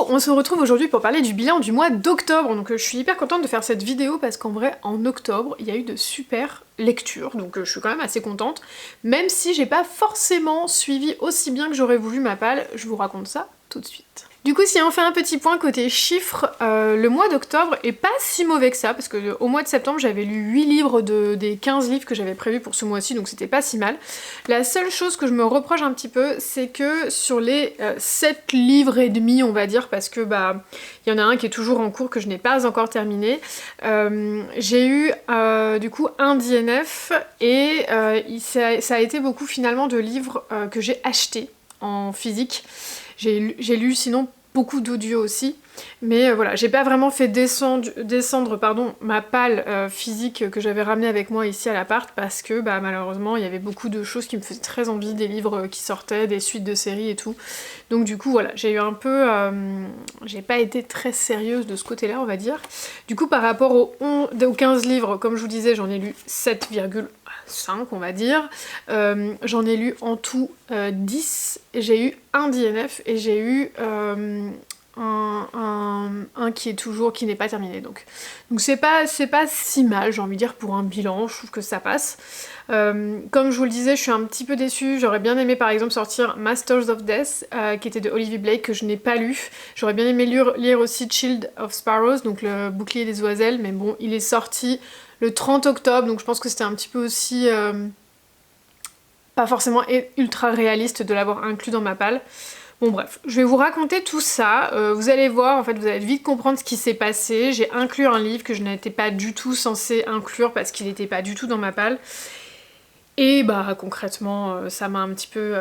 on se retrouve aujourd'hui pour parler du bilan du mois d'octobre. Donc je suis hyper contente de faire cette vidéo parce qu'en vrai, en octobre, il y a eu de super lectures, donc je suis quand même assez contente. Même si j'ai pas forcément suivi aussi bien que j'aurais voulu ma palle, je vous raconte ça tout de suite. Du coup, si on fait un petit point côté chiffres, le mois d'octobre est pas si mauvais que ça, parce que au mois de septembre, j'avais lu 8 livres des 15 livres que j'avais prévus pour ce mois-ci, donc c'était pas si mal. La seule chose que je me reproche un petit peu, c'est que sur les 7 livres et demi, on va dire, parce que bah, il y en a un qui est toujours en cours que je n'ai pas encore terminé, j'ai eu du coup un DNF, et ça a été beaucoup finalement de livres que j'ai achetés en physique. J'ai lu sinon beaucoup d'audio aussi, mais voilà, j'ai pas vraiment fait descendre ma palle physique que j'avais ramenée avec moi ici à l'appart parce que bah, malheureusement il y avait beaucoup de choses qui me faisaient très envie, des livres qui sortaient, des suites de séries et tout. Donc du coup voilà, j'ai eu un peu... j'ai pas été très sérieuse de ce côté-là, on va dire. Du coup par rapport aux 15 livres, comme je vous disais, j'en ai lu 7,5 on va dire. J'en ai lu en tout 10, j'ai eu un DNF et j'ai eu un qui n'est pas terminé, donc c'est pas si mal, j'ai envie de dire, pour un bilan, je trouve que ça passe. Comme je vous le disais, je suis un petit peu déçue, j'aurais bien aimé par exemple sortir Masters of Death, qui était de Olivier Blake, que je n'ai pas lu. J'aurais bien aimé lire aussi Shield of Sparrows, donc le bouclier des oiselles, mais bon, il est sorti le 30 octobre, donc je pense que c'était un petit peu aussi pas forcément ultra réaliste de l'avoir inclus dans ma palle. Bon bref, je vais vous raconter tout ça, vous allez voir, en fait vous allez vite comprendre ce qui s'est passé. J'ai inclus un livre que je n'étais pas du tout censée inclure parce qu'il n'était pas du tout dans ma palle. Et bah concrètement, ça m'a un petit peu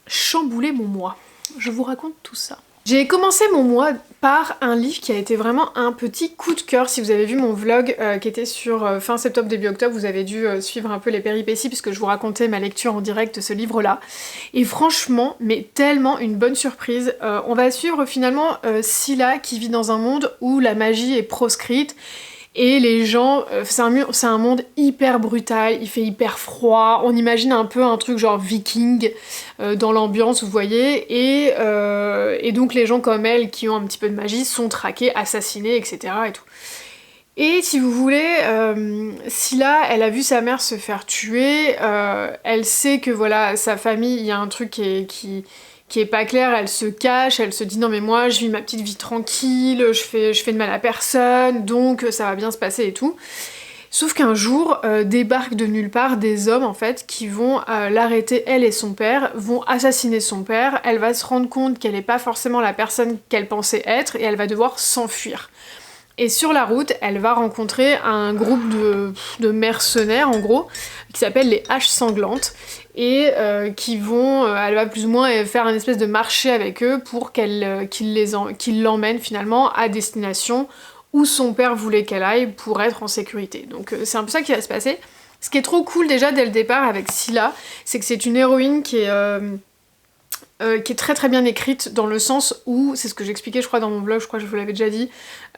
chamboulé mon mois. Je vous raconte tout ça. J'ai commencé mon mois par un livre qui a été vraiment un petit coup de cœur. Si vous avez vu mon vlog qui était sur fin septembre, début octobre, vous avez dû suivre un peu les péripéties puisque je vous racontais ma lecture en direct de ce livre-là. Et franchement, mais tellement une bonne surprise. On va suivre finalement Scylla qui vit dans un monde où la magie est proscrite. Et les gens, c'est un monde hyper brutal, il fait hyper froid, on imagine un peu un truc genre viking dans l'ambiance, vous voyez, et donc les gens comme elle qui ont un petit peu de magie sont traqués, assassinés, etc. et tout. Et si vous voulez, Scylla, elle a vu sa mère se faire tuer, elle sait que voilà, sa famille, il y a un truc qui est pas clair, elle se cache, elle se dit non mais moi je vis ma petite vie tranquille, je fais de mal à personne, donc ça va bien se passer et tout. Sauf qu'un jour, débarquent de nulle part des hommes en fait qui vont l'arrêter, elle et son père, vont assassiner son père, elle va se rendre compte qu'elle n'est pas forcément la personne qu'elle pensait être et elle va devoir s'enfuir. Et sur la route, elle va rencontrer un groupe de mercenaires, en gros, qui s'appelle les Haches Sanglantes, et elle va plus ou moins faire un espèce de marché avec eux pour qu'ils l'emmènent finalement à destination où son père voulait qu'elle aille pour être en sécurité. Donc c'est un peu ça qui va se passer. Ce qui est trop cool déjà dès le départ avec Scylla, c'est que c'est une héroïne qui est très très bien écrite dans le sens où, c'est ce que j'expliquais je crois dans mon vlog, je crois que je vous l'avais déjà dit,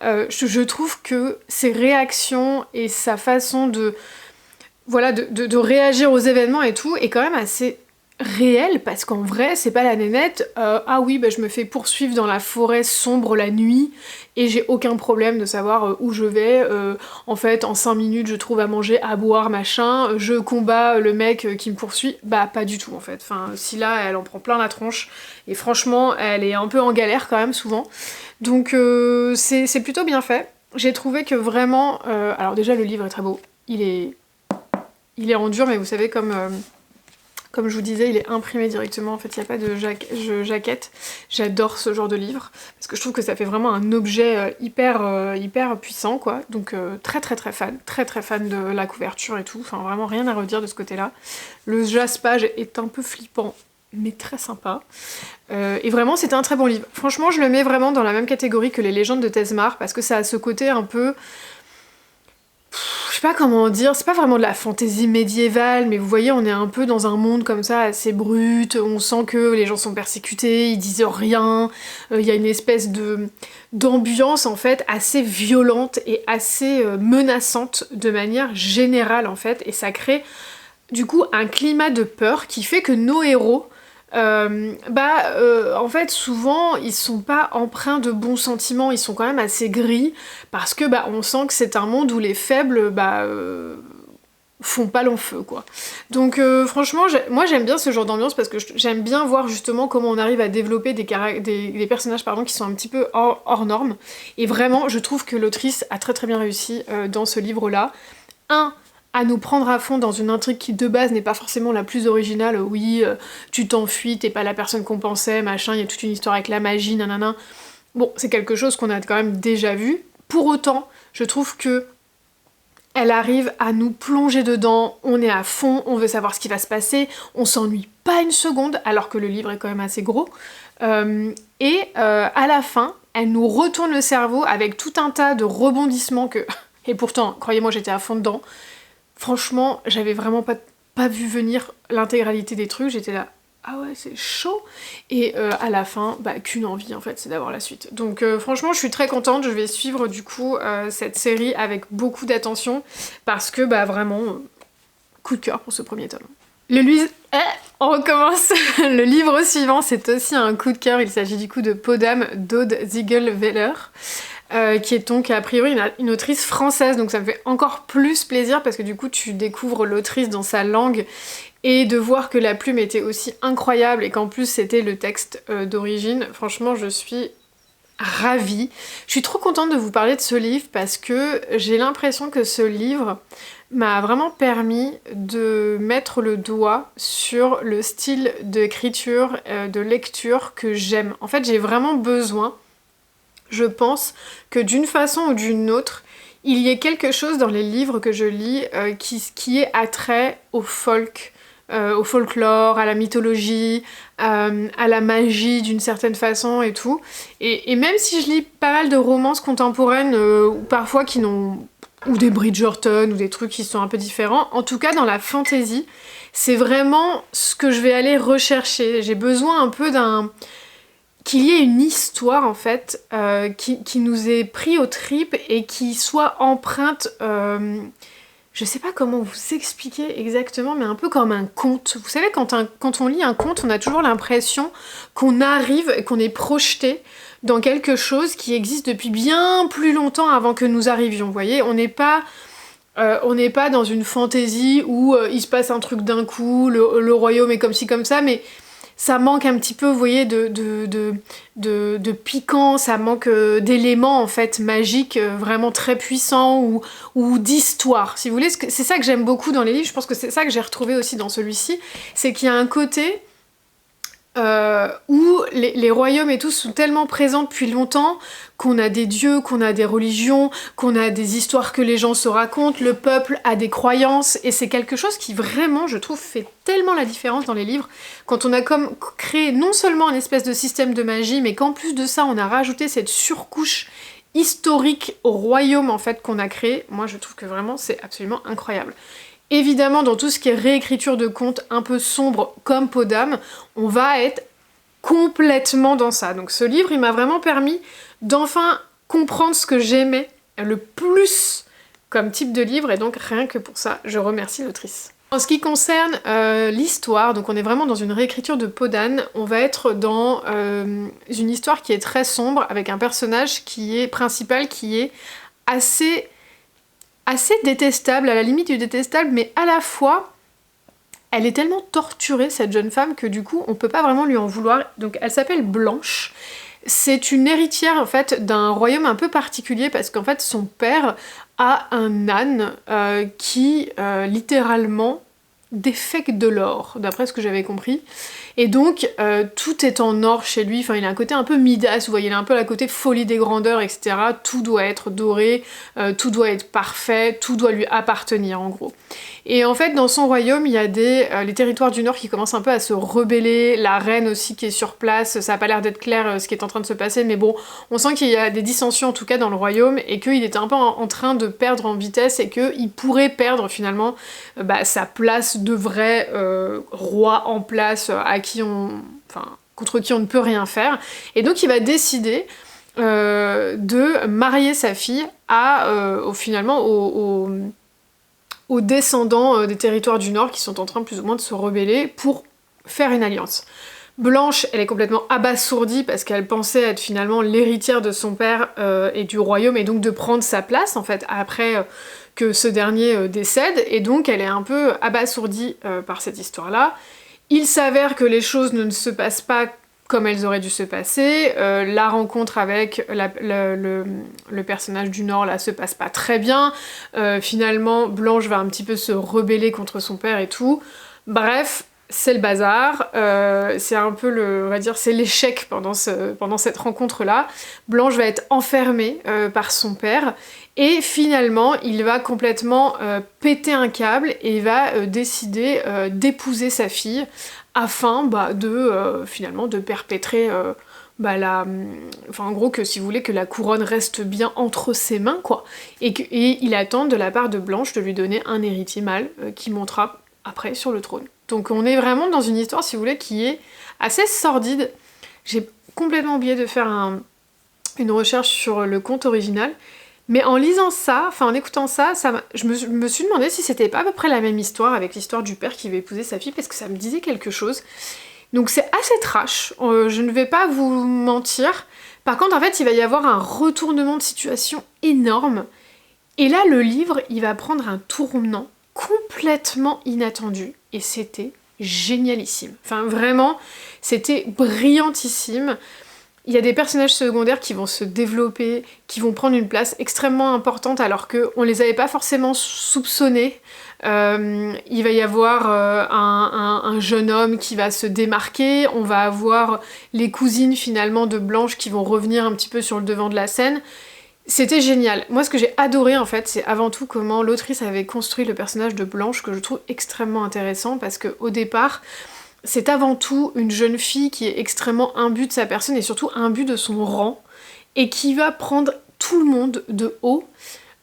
je trouve que ses réactions et sa façon de réagir aux événements et tout est quand même assez réelle parce qu'en vrai c'est pas la nénette ah oui bah je me fais poursuivre dans la forêt sombre la nuit et j'ai aucun problème de savoir où je vais, en fait en 5 minutes je trouve à manger, à boire, machin, je combats le mec qui me poursuit, bah pas du tout en fait. Enfin Scylla elle en prend plein la tronche et franchement elle est un peu en galère quand même souvent, donc c'est plutôt bien fait. J'ai trouvé que vraiment, alors déjà le livre est très beau, il est en dur mais vous savez comme je vous disais, il est imprimé directement, en fait il n'y a pas de jaquette. J'adore ce genre de livre, parce que je trouve que ça fait vraiment un objet hyper puissant, quoi. Donc très fan de la couverture et tout, enfin vraiment rien à redire de ce côté-là. Le jaspage est un peu flippant, mais très sympa. Et vraiment c'était un très bon livre. Franchement je le mets vraiment dans la même catégorie que les légendes de Tesmar, parce que ça a ce côté un peu... Je sais pas comment dire, c'est pas vraiment de la fantaisie médiévale, mais vous voyez, on est un peu dans un monde comme ça, assez brut, on sent que les gens sont persécutés, ils disent rien, il y a une espèce d'ambiance en fait assez violente et assez menaçante de manière générale en fait, et ça crée du coup un climat de peur qui fait que nos héros en fait souvent ils sont pas empreints de bons sentiments, ils sont quand même assez gris, parce que on sent que c'est un monde où les faibles font pas long feu quoi. Donc franchement moi j'aime bien ce genre d'ambiance parce que j'aime bien voir justement comment on arrive à développer des personnages qui sont un petit peu hors normes, et vraiment je trouve que l'autrice a très très bien réussi dans ce livre là. À nous prendre à fond dans une intrigue qui de base n'est pas forcément la plus originale, oui, tu t'enfuis, t'es pas la personne qu'on pensait, machin, il y a toute une histoire avec la magie, nanana. Bon, c'est quelque chose qu'on a quand même déjà vu. Pour autant, je trouve que elle arrive à nous plonger dedans, on est à fond, on veut savoir ce qui va se passer, on s'ennuie pas une seconde, alors que le livre est quand même assez gros. À la fin, elle nous retourne le cerveau avec tout un tas de rebondissements que... Et pourtant, croyez-moi, j'étais à fond dedans. Franchement, j'avais vraiment pas vu venir l'intégralité des trucs, j'étais là, ah ouais, c'est chaud. Et à la fin, qu'une envie en fait, c'est d'avoir la suite. Donc franchement, je suis très contente, je vais suivre du coup cette série avec beaucoup d'attention, parce que vraiment, coup de cœur pour ce premier tome. On recommence. Le livre suivant, c'est aussi un coup de cœur, il s'agit du coup de Peau d'âme d'Aude Ziegelweiler. Qui est donc a priori une autrice française, donc ça me fait encore plus plaisir parce que du coup tu découvres l'autrice dans sa langue, et de voir que la plume était aussi incroyable et qu'en plus c'était le texte d'origine, franchement je suis ravie. Je suis trop contente de vous parler de ce livre parce que j'ai l'impression que ce livre m'a vraiment permis de mettre le doigt sur le style d'écriture, de lecture que j'aime. En fait j'ai vraiment besoin, je pense, que d'une façon ou d'une autre, il y ait quelque chose dans les livres que je lis qui est attrait au folk, au folklore, à la mythologie, à la magie d'une certaine façon et tout. Et même si je lis pas mal de romances contemporaines, ou parfois qui n'ont... ou des Bridgerton, ou des trucs qui sont un peu différents, en tout cas dans la fantasy, c'est vraiment ce que je vais aller rechercher. J'ai besoin un peu qu'il y ait une histoire en fait qui nous ait pris aux tripes et qui soit empreinte, je sais pas comment vous expliquer exactement, mais un peu comme un conte. Vous savez, quand on lit un conte, on a toujours l'impression qu'on arrive et qu'on est projeté dans quelque chose qui existe depuis bien plus longtemps avant que nous arrivions, vous voyez. On n'est pas dans une fantaisie où il se passe un truc d'un coup, le royaume est comme ci comme ça, mais ça manque un petit peu, vous voyez, de piquant, ça manque d'éléments en fait magiques vraiment très puissants, ou d'histoire, si vous voulez. C'est ça que j'aime beaucoup dans les livres, je pense que c'est ça que j'ai retrouvé aussi dans celui-ci, c'est qu'il y a un côté où les royaumes et tout sont tellement présents depuis longtemps, qu'on a des dieux, qu'on a des religions, qu'on a des histoires que les gens se racontent, le peuple a des croyances, et c'est quelque chose qui vraiment, je trouve, fait tellement la différence dans les livres, quand on a comme créé non seulement un espèce de système de magie, mais qu'en plus de ça, on a rajouté cette surcouche historique au royaume en fait qu'on a créé. Moi je trouve que vraiment c'est absolument incroyable. Évidemment, dans tout ce qui est réécriture de contes un peu sombre comme Peau d'âme, on va être complètement dans ça. Donc ce livre, il m'a vraiment permis d'enfin comprendre ce que j'aimais le plus comme type de livre, et donc rien que pour ça, je remercie l'autrice. En ce qui concerne l'histoire, donc on est vraiment dans une réécriture de Peau d'âne, on va être dans une histoire qui est très sombre, avec un personnage qui est principal, qui est assez détestable, à la limite du détestable, mais à la fois, elle est tellement torturée, cette jeune femme, que du coup, on peut pas vraiment lui en vouloir. Donc elle s'appelle Blanche. C'est une héritière, en fait, d'un royaume un peu particulier, parce qu'en fait, son père a un âne qui, littéralement, défecte de l'or, d'après ce que j'avais compris. Et donc, tout est en or chez lui, enfin il a un côté un peu Midas, vous voyez, il a un peu la côté folie des grandeurs, etc. Tout doit être doré, tout doit être parfait, tout doit lui appartenir en gros. Et en fait, dans son royaume, il y a les territoires du Nord qui commencent un peu à se rebeller, la reine aussi qui est sur place, ça a pas l'air d'être clair ce qui est en train de se passer, mais bon, on sent qu'il y a des dissensions en tout cas dans le royaume, et qu'il était un peu en train de perdre en vitesse, et qu'il pourrait perdre finalement sa place de vrai roi en place, contre qui on ne peut rien faire. Et donc il va décider de marier sa fille aux descendants des territoires du Nord qui sont en train plus ou moins de se rebeller pour faire une alliance. Blanche, elle est complètement abasourdie parce qu'elle pensait être finalement l'héritière de son père et du royaume, et donc de prendre sa place, en fait, après que ce dernier décède, et donc elle est un peu abasourdie par cette histoire-là. Il s'avère que les choses ne se passent pas comme elles auraient dû se passer, la rencontre avec le personnage du Nord là se passe pas très bien, finalement Blanche va un petit peu se rebeller contre son père et tout, bref, c'est le bazar, c'est un peu on va dire, c'est l'échec pendant cette rencontre-là. Blanche va être enfermée par son père, et finalement, il va complètement péter un câble et va décider d'épouser sa fille afin finalement de perpétrer enfin en gros que si vous voulez que la couronne reste bien entre ses mains quoi, et il attend de la part de Blanche de lui donner un héritier mâle qui montera après sur le trône. Donc on est vraiment dans une histoire, si vous voulez, qui est assez sordide. J'ai complètement oublié de faire une recherche sur le conte original, mais en lisant ça, enfin en écoutant ça, je me suis demandé si c'était pas à peu près la même histoire avec l'histoire du père qui va épouser sa fille, parce que ça me disait quelque chose. Donc c'est assez trash, je ne vais pas vous mentir. Par contre, en fait, il va y avoir un retournement de situation énorme, et là, le livre, il va prendre un tournant complètement inattendu, et c'était génialissime. Enfin, vraiment, c'était brillantissime. Il y a des personnages secondaires qui vont se développer, qui vont prendre une place extrêmement importante alors qu'on les avait pas forcément soupçonnés. Il va y avoir un jeune homme qui va se démarquer, on va avoir les cousines finalement de Blanche qui vont revenir un petit peu sur le devant de la scène. C'était génial. Moi, ce que j'ai adoré, en fait, c'est avant tout comment l'autrice avait construit le personnage de Blanche, que je trouve extrêmement intéressant, parce qu'au départ, c'est avant tout une jeune fille qui est extrêmement imbue de sa personne, et surtout imbue de son rang, et qui va prendre tout le monde de haut,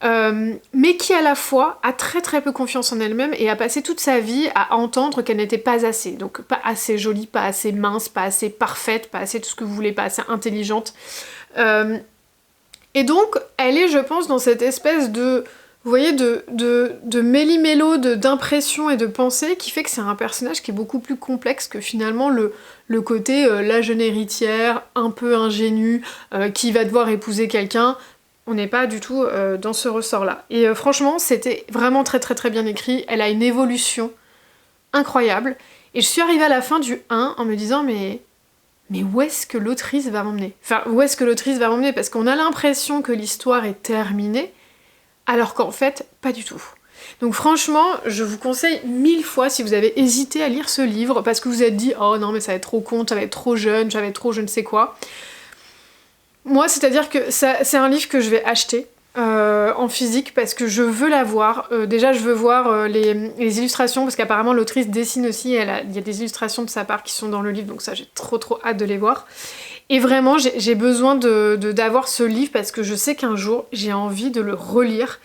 mais qui à la fois a très très peu confiance en elle-même, et a passé toute sa vie à entendre qu'elle n'était pas assez. Donc pas assez jolie, pas assez mince, pas assez parfaite, pas assez tout ce que vous voulez, pas assez intelligente. Et donc, elle est, je pense, dans cette espèce de, vous voyez, de méli-mélo d'impression et de pensée qui fait que c'est un personnage qui est beaucoup plus complexe que finalement le côté la jeune héritière, un peu ingénue, qui va devoir épouser quelqu'un. On n'est pas du tout dans ce ressort-là. Et franchement, c'était vraiment très très très bien écrit. Elle a une évolution incroyable. Et je suis arrivée à la fin du 1 en me disant mais où est-ce que l'autrice va m'emmener? Enfin, où est-ce que l'autrice va m'emmener? Parce qu'on a l'impression que l'histoire est terminée, alors qu'en fait, pas du tout. Donc franchement, je vous conseille 1000 fois, si vous avez hésité à lire ce livre, parce que vous vous êtes dit « Oh non, mais ça va être trop con, ça va être trop jeune, ça va être trop je ne sais quoi », moi, c'est-à-dire que c'est un livre que je vais acheter en physique parce que je veux la voir. Déjà, je veux voir les illustrations parce qu'apparemment l'autrice dessine aussi. Il y a des illustrations de sa part qui sont dans le livre, donc ça, j'ai trop hâte de les voir. Et vraiment, j'ai besoin d'avoir ce livre parce que je sais qu'un jour, j'ai envie de le relire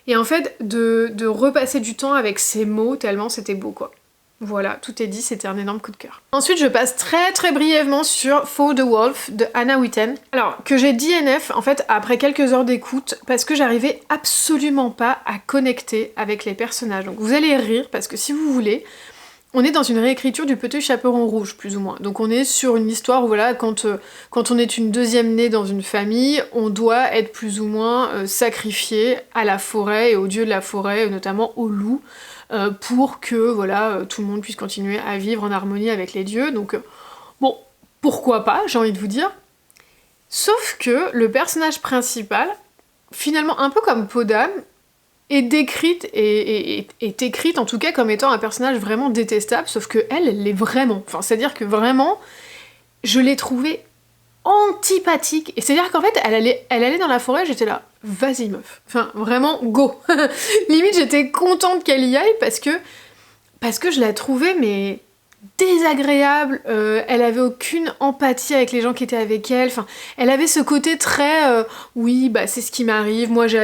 et en fait de repasser du temps avec ces mots tellement c'était beau quoi. Voilà, tout est dit, c'était un énorme coup de cœur. Ensuite, je passe très brièvement sur For the Wolf de Hannah Whitten. Alors, que j'ai DNF, en fait, après quelques heures d'écoute, parce que j'arrivais absolument pas à connecter avec les personnages. Donc vous allez rire, parce que si vous voulez, on est dans une réécriture du Petit Chaperon Rouge, plus ou moins. Donc on est sur une histoire où, voilà, quand on est une deuxième née dans une famille, on doit être plus ou moins sacrifié à la forêt et aux dieux de la forêt, notamment aux loups, pour que voilà, tout le monde puisse continuer à vivre en harmonie avec les dieux. Donc bon, pourquoi pas, j'ai envie de vous dire. Sauf que le personnage principal, finalement un peu comme Podam, est décrite et est écrite en tout cas comme étant un personnage vraiment détestable, sauf que elle l'est vraiment. Enfin, c'est-à-dire que vraiment, je l'ai trouvée antipathique. Et c'est-à-dire qu'en fait, elle allait dans la forêt, j'étais là, vas-y meuf. Enfin, vraiment, go. Limite, j'étais contente qu'elle y aille parce que je la trouvais, mais désagréable, elle avait aucune empathie avec les gens qui étaient avec elle, enfin, elle avait ce côté très oui, bah c'est ce qui m'arrive, moi j'ai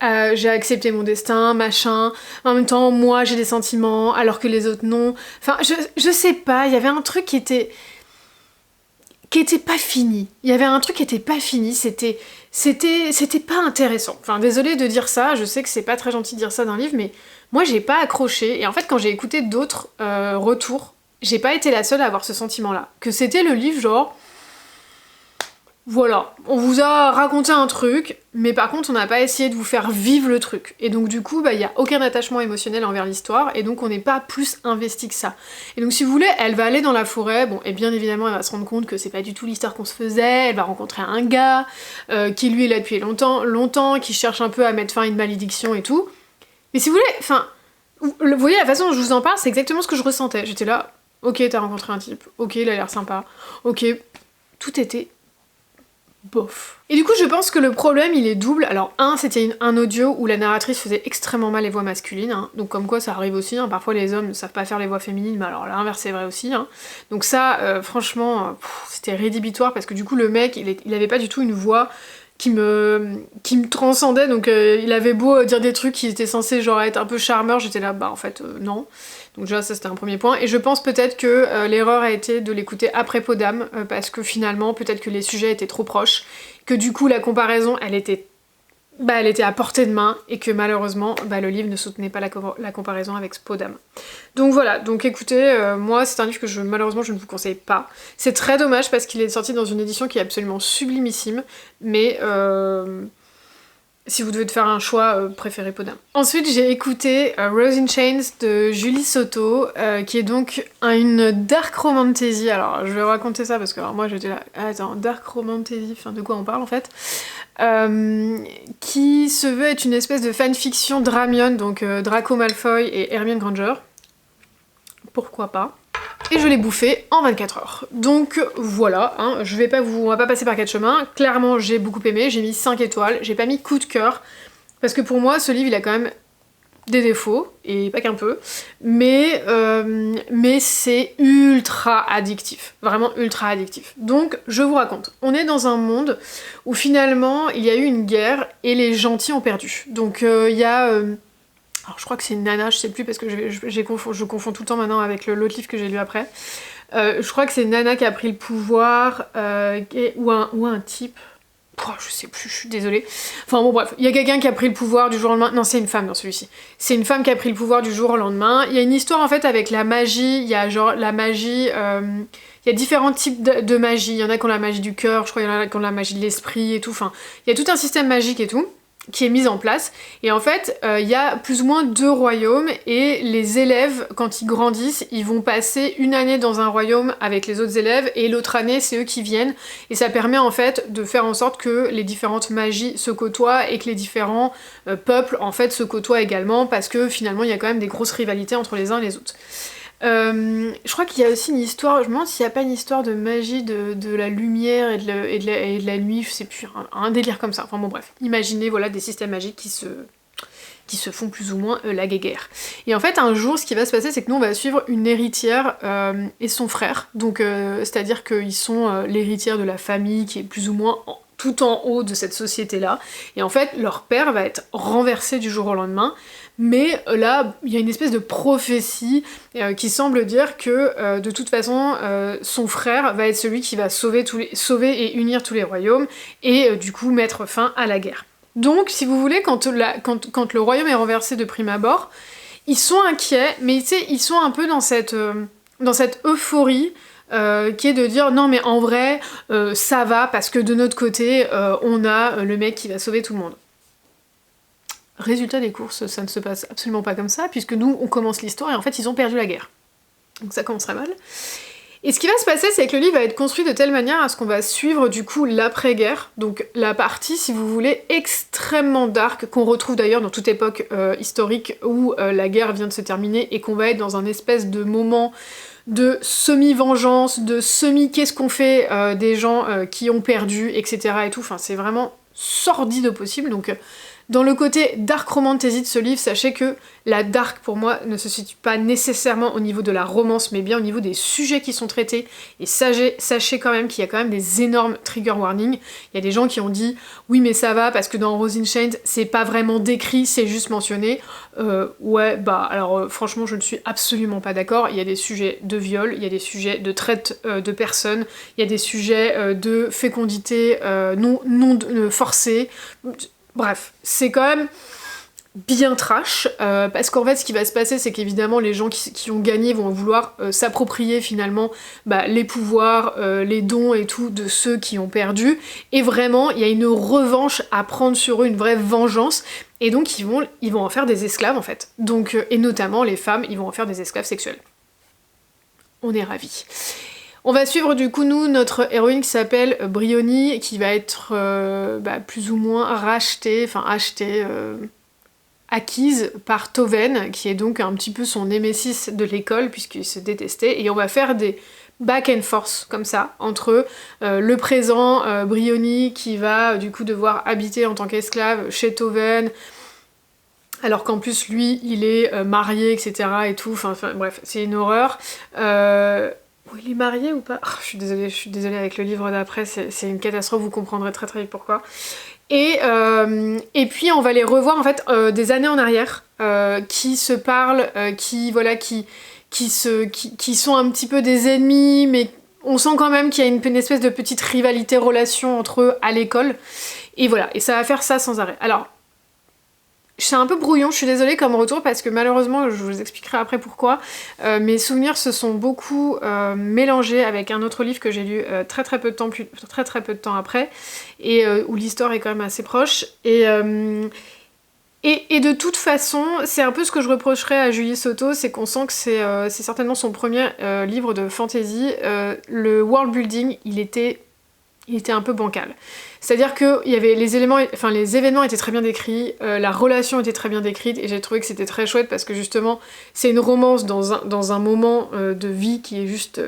accepté mon destin, machin, en même temps, moi j'ai des sentiments, alors que les autres non, enfin, je sais pas, il y avait un truc qui était pas fini, c'était pas intéressant, enfin, désolée de dire ça, je sais que c'est pas très gentil de dire ça dans le livre, mais moi j'ai pas accroché, et en fait quand j'ai écouté d'autres retours, j'ai pas été la seule à avoir ce sentiment-là. Que c'était le livre genre... Voilà, on vous a raconté un truc, mais par contre on n'a pas essayé de vous faire vivre le truc. Et donc du coup, bah, y a aucun attachement émotionnel envers l'histoire, et donc on n'est pas plus investi que ça. Et donc si vous voulez, elle va aller dans la forêt, bon, et bien évidemment elle va se rendre compte que c'est pas du tout l'histoire qu'on se faisait, elle va rencontrer un gars, qui lui est là depuis longtemps, qui cherche un peu à mettre fin à une malédiction et tout. Mais si vous voulez, enfin, vous voyez la façon dont je vous en parle, c'est exactement ce que je ressentais. J'étais là, ok, t'as rencontré un type, ok, il a l'air sympa, ok, tout était... bof. Et du coup je pense que le problème il est double. Alors c'était un audio où la narratrice faisait extrêmement mal les voix masculines, hein. Donc comme quoi ça arrive aussi, hein. Parfois les hommes ne savent pas faire les voix féminines, mais alors l'inverse c'est vrai aussi, hein. Donc ça franchement c'était rédhibitoire parce que du coup le mec il avait pas du tout une voix qui me transcendait, donc il avait beau dire des trucs qui étaient censés genre être un peu charmeurs, j'étais là bah en fait non. Donc déjà ça c'était un premier point, et je pense peut-être que l'erreur a été de l'écouter après Peau d'âme, parce que finalement peut-être que les sujets étaient trop proches, que du coup la comparaison elle était à portée de main, et que malheureusement le livre ne soutenait pas la comparaison avec Peau d'âme. Donc voilà, donc écoutez, moi c'est un livre que malheureusement je ne vous conseille pas. C'est très dommage parce qu'il est sorti dans une édition qui est absolument sublimissime, mais si vous devez faire un choix, préférez Peau d'âme. Ensuite j'ai écouté Rose in Chains de Julie Soto, qui est donc une dark romantasy. Alors je vais raconter ça parce que alors, moi j'étais là, attends, dark romantasy, enfin de quoi on parle en fait, qui se veut être une espèce de fanfiction Dramion, donc Draco Malfoy et Hermione Granger. Pourquoi pas. Et je l'ai bouffé en 24 heures. Donc voilà, hein, on va pas passer par quatre chemins. Clairement j'ai beaucoup aimé, j'ai mis 5 étoiles, j'ai pas mis coup de cœur, parce que pour moi ce livre il a quand même des défauts, et pas qu'un peu, mais c'est ultra addictif, vraiment ultra addictif. Donc je vous raconte, on est dans un monde où finalement il y a eu une guerre et les gentils ont perdu. Donc il y a... alors je crois que c'est une nana, je sais plus parce que je confonds tout le temps maintenant avec l'autre livre que j'ai lu après. Je crois que c'est une nana qui a pris le pouvoir, ou un type... Oh, je sais plus, je suis désolée. Enfin bon bref, il y a quelqu'un qui a pris le pouvoir du jour au lendemain. Non, c'est une femme dans celui-ci. C'est une femme qui a pris le pouvoir du jour au lendemain. Il y a une histoire en fait avec la magie, il y a genre la magie... il y a différents types de magie. Il y en a qui ont la magie du cœur, je crois qu'il y en a qui ont la magie de l'esprit et tout. Enfin, il y a tout un système magique et tout qui est mis en place, et en fait il y a plus ou moins 2 royaumes, et les élèves quand ils grandissent ils vont passer une année dans un royaume avec les autres élèves, et l'autre année c'est eux qui viennent, et ça permet en fait de faire en sorte que les différentes magies se côtoient et que les différents peuples en fait se côtoient également, parce que finalement il y a quand même des grosses rivalités entre les uns et les autres. Je crois qu'il y a aussi une histoire, je me demande s'il n'y a pas une histoire de magie de la lumière et de la nuit, je sais plus, un délire comme ça. Enfin bon bref, imaginez voilà des systèmes magiques qui se font plus ou moins la guéguerre. Et en fait un jour ce qui va se passer c'est que nous on va suivre une héritière et son frère, donc c'est-à-dire qu'ils sont l'héritière de la famille qui est plus ou moins tout en haut de cette société-là, et en fait leur père va être renversé du jour au lendemain, mais là il y a une espèce de prophétie qui semble dire que de toute façon son frère va être celui qui va sauver et unir tous les royaumes, et du coup mettre fin à la guerre. Donc si vous voulez, quand le royaume est renversé de prime abord, ils sont inquiets, mais tu sais, ils sont un peu dans cette euphorie, qui est de dire non mais en vrai ça va parce que de notre côté on a le mec qui va sauver tout le monde. Résultat des courses, ça ne se passe absolument pas comme ça, puisque nous on commence l'histoire et en fait ils ont perdu la guerre. Donc ça commencerait mal. Et ce qui va se passer, c'est que le livre va être construit de telle manière à ce qu'on va suivre du coup l'après-guerre, donc la partie, si vous voulez, extrêmement dark, qu'on retrouve d'ailleurs dans toute époque historique où la guerre vient de se terminer, et qu'on va être dans un espèce de moment de semi-vengeance, de semi-qu'est-ce qu'on fait des gens qui ont perdu, etc. et tout, enfin c'est vraiment sordide au possible, donc... Dans le côté dark romantasy de ce livre, sachez que la dark pour moi ne se situe pas nécessairement au niveau de la romance, mais bien au niveau des sujets qui sont traités, et sachez quand même qu'il y a quand même des énormes trigger warnings. Il y a des gens qui ont dit oui mais ça va parce que dans Rose in Chains c'est pas vraiment décrit, c'est juste mentionné. Ouais bah alors franchement je ne suis absolument pas d'accord. Il y a des sujets de viol, il y a des sujets de traite de personnes, il y a des sujets de fécondité non forcée. Bref, c'est quand même bien trash, parce qu'en fait ce qui va se passer c'est qu'évidemment les gens qui ont gagné vont vouloir s'approprier finalement les pouvoirs, les dons et tout de ceux qui ont perdu, et vraiment il y a une revanche à prendre sur eux, une vraie vengeance, et donc ils vont en faire des esclaves en fait, donc, et notamment les femmes, ils vont en faire des esclaves sexuels. On est ravis. On va suivre du coup nous notre héroïne qui s'appelle Briony, qui va être plus ou moins achetée, acquise par Toven, qui est donc un petit peu son némésis de l'école puisqu'ils se détestaient, et on va faire des back and forth comme ça entre le présent, Briony qui va du coup devoir habiter en tant qu'esclave chez Toven, alors qu'en plus lui il est marié, etc. et tout, enfin bref, c'est une horreur. Il est marié ou pas? Je suis désolée avec le livre d'après, c'est une catastrophe, vous comprendrez très très vite pourquoi. Et puis on va les revoir en fait des années en arrière, qui se parlent, qui sont un petit peu des ennemis, mais on sent quand même qu'il y a une espèce de petite rivalité, relation entre eux à l'école. Et voilà, et ça va faire ça sans arrêt. Alors, c'est un peu brouillon, je suis désolée comme retour parce que malheureusement, je vous expliquerai après pourquoi, mes souvenirs se sont beaucoup mélangés avec un autre livre que j'ai lu très peu de temps après, et où l'histoire est quand même assez proche, et de toute façon, c'est un peu ce que je reprocherais à Julie Soto, c'est qu'on sent que c'est certainement son premier livre de fantasy, le world building, il était un peu bancal. C'est-à-dire que il y avait les événements étaient très bien décrits, la relation était très bien décrite, et j'ai trouvé que c'était très chouette parce que justement, c'est une romance dans un moment de vie qui est juste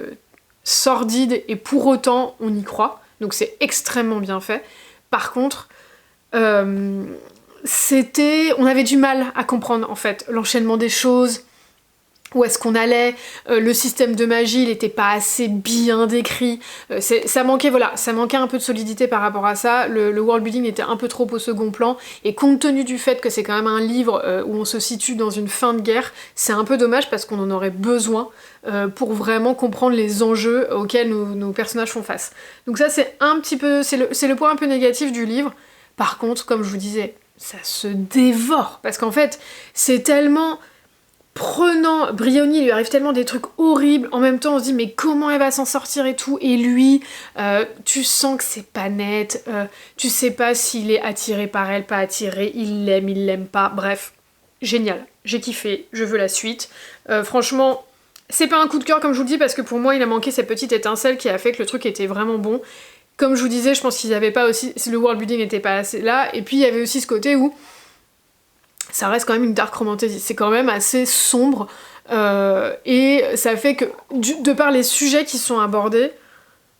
sordide, et pour autant, on y croit. Donc c'est extrêmement bien fait. Par contre, on avait du mal à comprendre en fait l'enchaînement des choses, où est-ce qu'on allait, le système de magie il était pas assez bien décrit, ça manquait un peu de solidité par rapport à ça, le world building était un peu trop au second plan, et compte tenu du fait que c'est quand même un livre où on se situe dans une fin de guerre, c'est un peu dommage parce qu'on en aurait besoin pour vraiment comprendre les enjeux auxquels nos personnages font face. Donc ça c'est un petit peu, c'est le point un peu négatif du livre. Par contre, comme je vous disais, ça se dévore, parce qu'en fait c'est tellement prenant, Briony, il lui arrive tellement des trucs horribles, en même temps on se dit mais comment elle va s'en sortir et tout, et lui, tu sens que c'est pas net, tu sais pas s'il est attiré par elle, pas attiré, il l'aime pas, bref, génial, j'ai kiffé, je veux la suite. Franchement, c'est pas un coup de cœur comme je vous le dis, parce que pour moi il a manqué cette petite étincelle qui a fait que le truc était vraiment bon. Comme je vous disais, je pense qu'il y avait pas aussi, le world building n'était pas assez là, et puis il y avait aussi ce côté où ça reste quand même une dark romantasy, c'est quand même assez sombre, et ça fait que, de par les sujets qui sont abordés,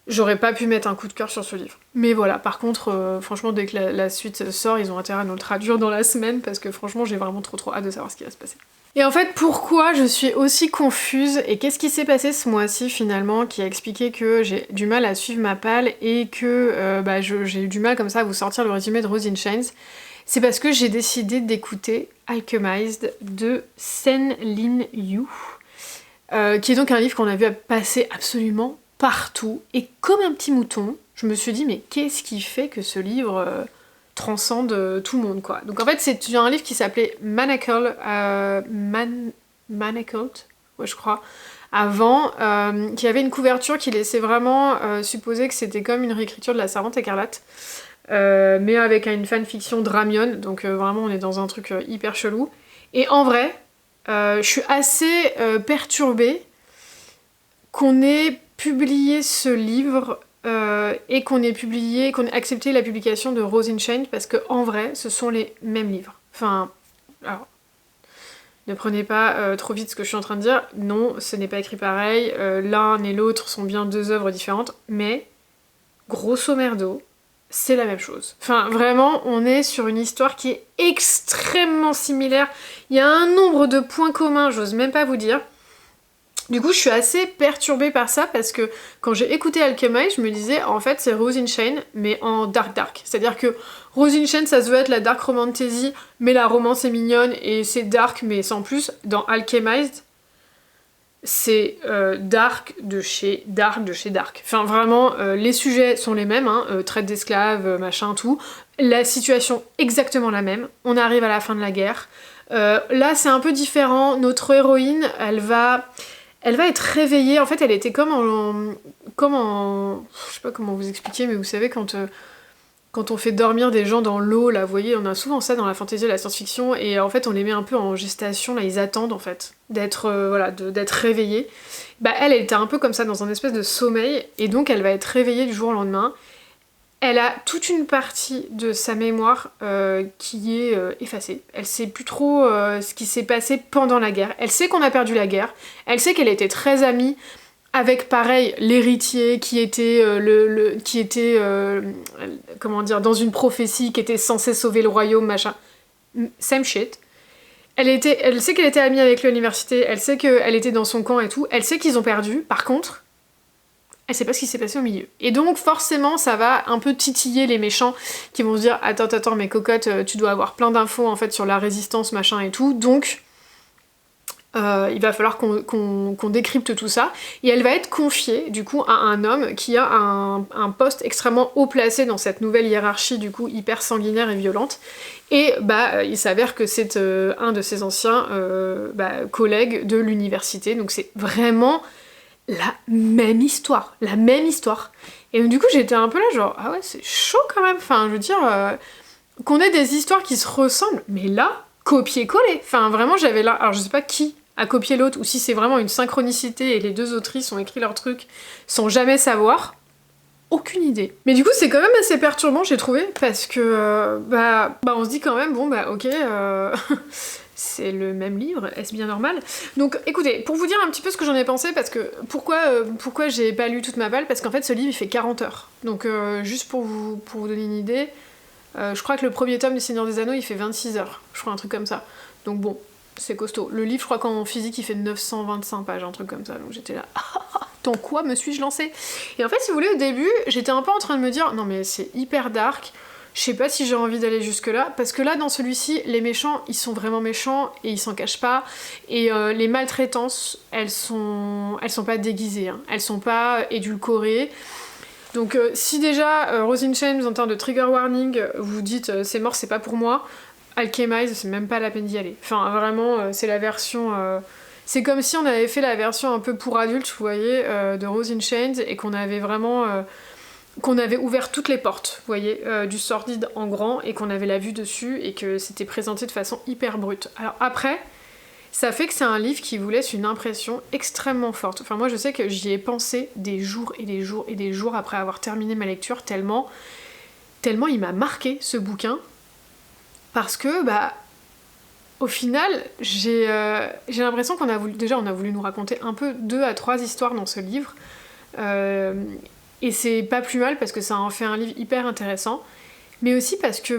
j'aurais pas pu mettre un coup de cœur sur ce livre. Mais voilà, par contre, franchement, dès que la suite sort, ils ont intérêt à nous le traduire dans la semaine, parce que franchement, j'ai vraiment trop hâte de savoir ce qui va se passer. Et en fait, pourquoi je suis aussi confuse, et qu'est-ce qui s'est passé ce mois-ci finalement, qui a expliqué que j'ai du mal à suivre ma palle, et que j'ai eu du mal comme ça à vous sortir le résumé de Rose in Chains. C'est parce que j'ai décidé d'écouter Alchemized de Sen Lin Yu, qui est donc un livre qu'on a vu passer absolument partout, et comme un petit mouton, je me suis dit mais qu'est-ce qui fait que ce livre transcende tout le monde quoi. Donc en fait c'est un livre qui s'appelait Manacled, ouais je crois, avant, qui avait une couverture qui laissait vraiment supposer que c'était comme une réécriture de La Servante écarlate. Mais avec une fanfiction Dramion, donc vraiment on est dans un truc hyper chelou. Et en vrai, je suis assez perturbée qu'on ait publié ce livre et qu'on ait accepté la publication de Rose in Chains, parce que en vrai, ce sont les mêmes livres. Enfin, alors, ne prenez pas trop vite ce que je suis en train de dire. Non, ce n'est pas écrit pareil. L'un et l'autre sont bien deux œuvres différentes, mais grosso merdo, c'est la même chose. Enfin, vraiment, on est sur une histoire qui est extrêmement similaire. Il y a un nombre de points communs, j'ose même pas vous dire. Du coup, je suis assez perturbée par ça, parce que quand j'ai écouté Alchemized, je me disais, en fait, c'est Rose in Chains, mais en dark. C'est-à-dire que Rose in Chains, ça se veut être la dark romantasy, mais la romance est mignonne, et c'est dark, mais sans plus. Dans Alchemized, c'est dark de chez dark. Enfin vraiment, les sujets sont les mêmes, hein, traite d'esclaves, machin, tout. La situation exactement la même. On arrive à la fin de la guerre. Là c'est un peu différent. Notre héroïne, elle va être réveillée. En fait, elle était comme en... Je sais pas comment vous expliquer, mais vous savez quand on fait dormir des gens dans l'eau, là, vous voyez, on a souvent ça dans la fantasy et la science-fiction, et en fait on les met un peu en gestation, là ils attendent en fait d'être d'être réveillés. Bah elle était un peu comme ça dans un espèce de sommeil, et donc elle va être réveillée du jour au lendemain. Elle a toute une partie de sa mémoire qui est effacée. Elle sait plus trop ce qui s'est passé pendant la guerre. Elle sait qu'on a perdu la guerre, elle sait qu'elle était très amie avec pareil l'héritier qui était comment dire, dans une prophétie, qui était censé sauver le royaume, machin. Same shit. Elle sait qu'elle était amie avec l'université, elle sait qu'elle était dans son camp et tout, elle sait qu'ils ont perdu, par contre, elle sait pas ce qui s'est passé au milieu. Et donc forcément ça va un peu titiller les méchants qui vont se dire attends mais cocotte, tu dois avoir plein d'infos en fait sur la résistance, machin et tout, donc il va falloir qu'on décrypte tout ça, et elle va être confiée du coup à un homme qui a un poste extrêmement haut placé dans cette nouvelle hiérarchie du coup hyper sanguinaire et violente, et bah il s'avère que c'est un de ses anciens collègues de l'université, donc c'est vraiment la même histoire, et donc, du coup j'étais un peu là genre ah ouais c'est chaud quand même, enfin je veux dire qu'on ait des histoires qui se ressemblent, mais là copier-coller, enfin vraiment j'avais là, alors je sais pas qui à copier l'autre, ou si c'est vraiment une synchronicité et les deux autrices ont écrit leur truc sans jamais savoir, aucune idée. Mais du coup c'est quand même assez perturbant j'ai trouvé, parce que on se dit quand même bon bah ok c'est le même livre, est-ce bien normal? Donc écoutez, pour vous dire un petit peu ce que j'en ai pensé, parce que pourquoi j'ai pas lu toute ma balle, parce qu'en fait ce livre il fait 40 heures. Donc juste pour vous donner une idée, je crois que le premier tome du Seigneur des Anneaux il fait 26 heures, je crois un truc comme ça. Donc bon, c'est costaud. Le livre, je crois qu'en physique, il fait 925 pages, un truc comme ça. Donc j'étais là, dans quoi me suis-je lancée? Et en fait, si vous voulez, au début, j'étais un peu en train de me dire, non mais c'est hyper dark, je sais pas si j'ai envie d'aller jusque-là, parce que là, dans celui-ci, les méchants, ils sont vraiment méchants, et ils s'en cachent pas, et les maltraitances, elles sont pas déguisées, hein. Elles sont pas édulcorées. Donc si déjà, Rose in Chains, en termes de trigger warning, vous dites, c'est mort, c'est pas pour moi, Alchemize, c'est même pas la peine d'y aller. Enfin, vraiment, c'est la version... C'est comme si on avait fait la version un peu pour adultes, vous voyez, de Rose in Chains, et qu'on avait vraiment... qu'on avait ouvert toutes les portes, vous voyez, du sordide en grand, et qu'on avait la vue dessus, et que c'était présenté de façon hyper brute. Alors après, ça fait que c'est un livre qui vous laisse une impression extrêmement forte. Enfin, moi, je sais que j'y ai pensé des jours et des jours et des jours après avoir terminé ma lecture, tellement il m'a marqué, ce bouquin. Parce que, au final, j'ai l'impression qu'on a voulu nous raconter un peu 2 à 3 histoires dans ce livre. Et c'est pas plus mal parce que ça en fait un livre hyper intéressant. Mais aussi parce que,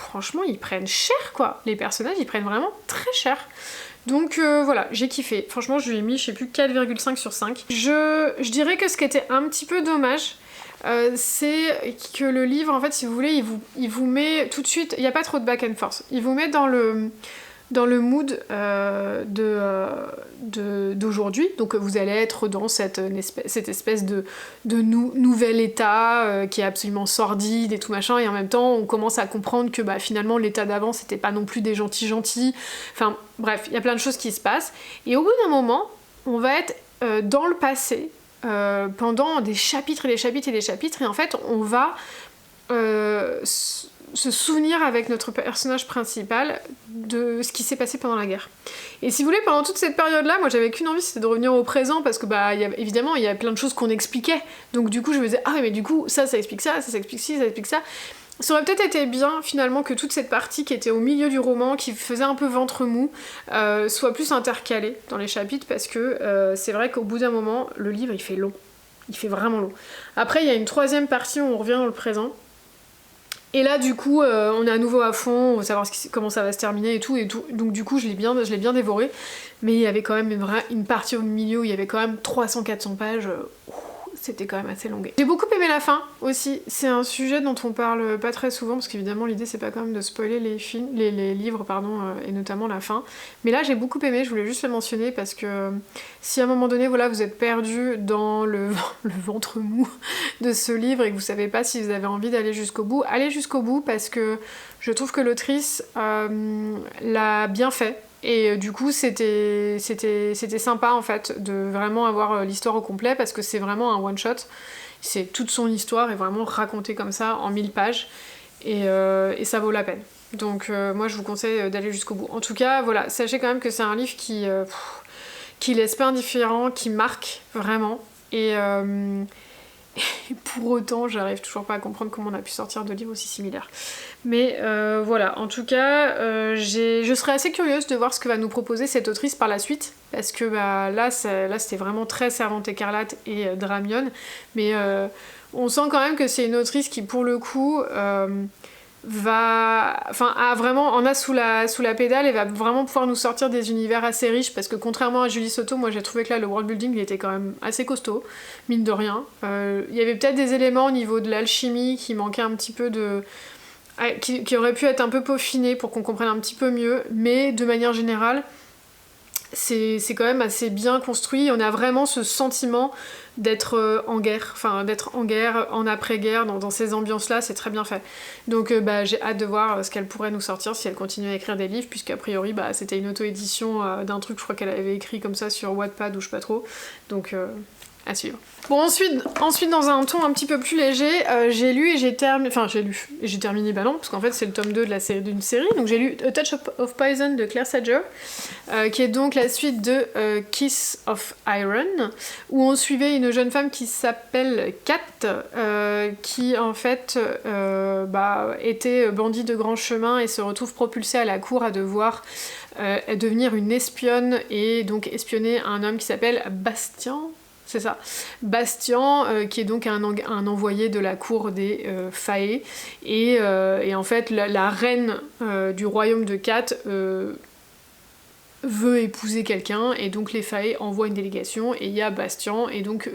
franchement, ils prennent cher, quoi. Les personnages, ils prennent vraiment très cher. Donc voilà, j'ai kiffé. Franchement, je lui ai mis, je sais plus, 4,5 sur 5. Je dirais que ce qui était un petit peu dommage, c'est que le livre, en fait, si vous voulez, il vous met tout de suite, il n'y a pas trop de back and forth, il vous met dans le mood d'aujourd'hui, donc vous allez être dans cette espèce de nouvel état qui est absolument sordide et tout machin, et en même temps on commence à comprendre que finalement l'état d'avant c'était pas non plus des gentils, enfin bref, il y a plein de choses qui se passent, et au bout d'un moment, on va être dans le passé, pendant des chapitres et des chapitres et des chapitres, et en fait on va se souvenir avec notre personnage principal de ce qui s'est passé pendant la guerre. Et si vous voulez, pendant toute cette période-là, moi j'avais qu'une envie, c'était de revenir au présent, parce que évidemment il y a plein de choses qu'on expliquait, donc du coup je me disais ah mais du coup ça explique ça explique ci, ça explique ça. Ça aurait peut-être été bien finalement que toute cette partie qui était au milieu du roman, qui faisait un peu ventre mou, soit plus intercalée dans les chapitres, parce que c'est vrai qu'au bout d'un moment, le livre il fait long. Il fait vraiment long. Après il y a une 3e partie où on revient dans le présent. Et là du coup on est à nouveau à fond, on va savoir comment ça va se terminer et tout. Donc du coup je l'ai bien dévoré. Mais il y avait quand même une partie au milieu où il y avait quand même 300-400 pages. c'était quand même assez longué. J'ai beaucoup aimé la fin aussi, c'est un sujet dont on parle pas très souvent, parce qu'évidemment l'idée c'est pas quand même de spoiler les livres, pardon, et notamment la fin. Mais là j'ai beaucoup aimé, je voulais juste le mentionner, parce que si à un moment donné, voilà, vous êtes perdu dans le ventre mou de ce livre et que vous savez pas si vous avez envie d'aller jusqu'au bout, allez jusqu'au bout, parce que je trouve que l'autrice l'a bien fait. Et du coup, c'était sympa en fait de vraiment avoir l'histoire au complet, parce que c'est vraiment un one-shot. C'est toute son histoire est vraiment racontée comme ça en 1000 pages. Et ça vaut la peine. Donc moi, je vous conseille d'aller jusqu'au bout. En tout cas, voilà, sachez quand même que c'est un livre qui laisse pas indifférent, qui marque vraiment. Et pour autant, j'arrive toujours pas à comprendre comment on a pu sortir de livres aussi similaires. Mais voilà, en tout cas, je serais assez curieuse de voir ce que va nous proposer cette autrice par la suite, parce que bah, là c'était vraiment très Servante écarlate et Dramion, mais on sent quand même que c'est une autrice qui, pour le coup, a vraiment en a sous la pédale et va vraiment pouvoir nous sortir des univers assez riches, parce que contrairement à Julie Soto, moi j'ai trouvé que là le world building il était quand même assez costaud, mine de rien. Il y avait peut-être des éléments au niveau de l'alchimie qui manquaient un petit peu qui auraient pu être un peu peaufinés pour qu'on comprenne un petit peu mieux, mais de manière générale c'est quand même assez bien construit. On a vraiment ce sentiment d'être en guerre, en après-guerre, dans ces ambiances-là, c'est très bien fait. Donc bah, j'ai hâte de voir ce qu'elle pourrait nous sortir si elle continue à écrire des livres, puisqu'a priori bah, c'était une auto-édition d'un truc, je crois qu'elle avait écrit comme ça sur Wattpad ou je sais pas trop. Donc à suivre. Bon, ensuite dans un ton un petit peu plus léger, j'ai lu et j'ai terminé, bah non, parce qu'en fait c'est le tome 2 d'une série, donc j'ai lu A Touch of Poison de Claire Sager, qui est donc la suite de Kiss of Iron, où on suivait une jeune femme qui s'appelle Kat, qui en fait était bandit de grand chemin et se retrouve propulsée à la cour à devoir devenir une espionne et donc espionner un homme qui s'appelle Bastien. C'est ça, Bastien, qui est donc un envoyé de la cour des Fae, et en fait la reine du royaume de Kat veut épouser quelqu'un, et donc les Fae envoient une délégation, et il y a Bastien, et donc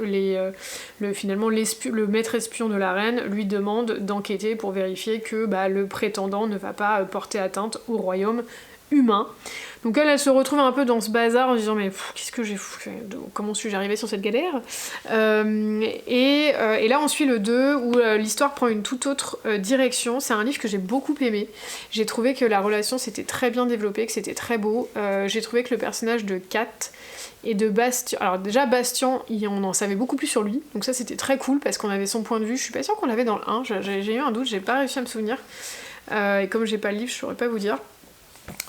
finalement le maître espion de la reine lui demande d'enquêter pour vérifier que le prétendant ne va pas porter atteinte au royaume humain. Donc elle se retrouve un peu dans ce bazar en se disant mais qu'est-ce que j'ai fait, comment suis-je arrivée sur cette galère, et là on suit le 2 où l'histoire prend une toute autre direction. C'est un livre que j'ai beaucoup aimé, j'ai trouvé que la relation s'était très bien développée, que c'était très beau, j'ai trouvé que le personnage de Kat et de Bastien, alors déjà Bastien on en savait beaucoup plus sur lui, donc ça c'était très cool parce qu'on avait son point de vue. Je suis pas sûre qu'on l'avait dans le 1, j'ai eu un doute, j'ai pas réussi à me souvenir, et comme j'ai pas le livre je saurais pas vous dire.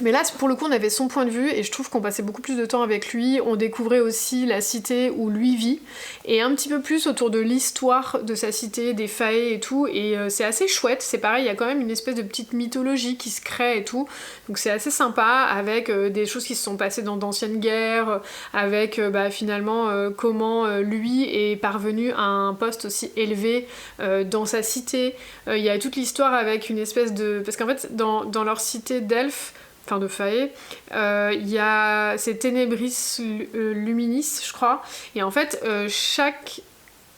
Mais là, pour le coup, on avait son point de vue et je trouve qu'on passait beaucoup plus de temps avec lui. On découvrait aussi la cité où lui vit et un petit peu plus autour de l'histoire de sa cité, des Fae et tout. Et c'est assez chouette. C'est pareil, il y a quand même une espèce de petite mythologie qui se crée et tout. Donc c'est assez sympa avec des choses qui se sont passées dans d'anciennes guerres, avec finalement comment lui est parvenu à un poste aussi élevé dans sa cité. Il y a toute l'histoire avec une espèce de... Parce qu'en fait, dans leur cité d'elfes, enfin de Fae, c'est Ténébris Luminis, je crois, et en fait chaque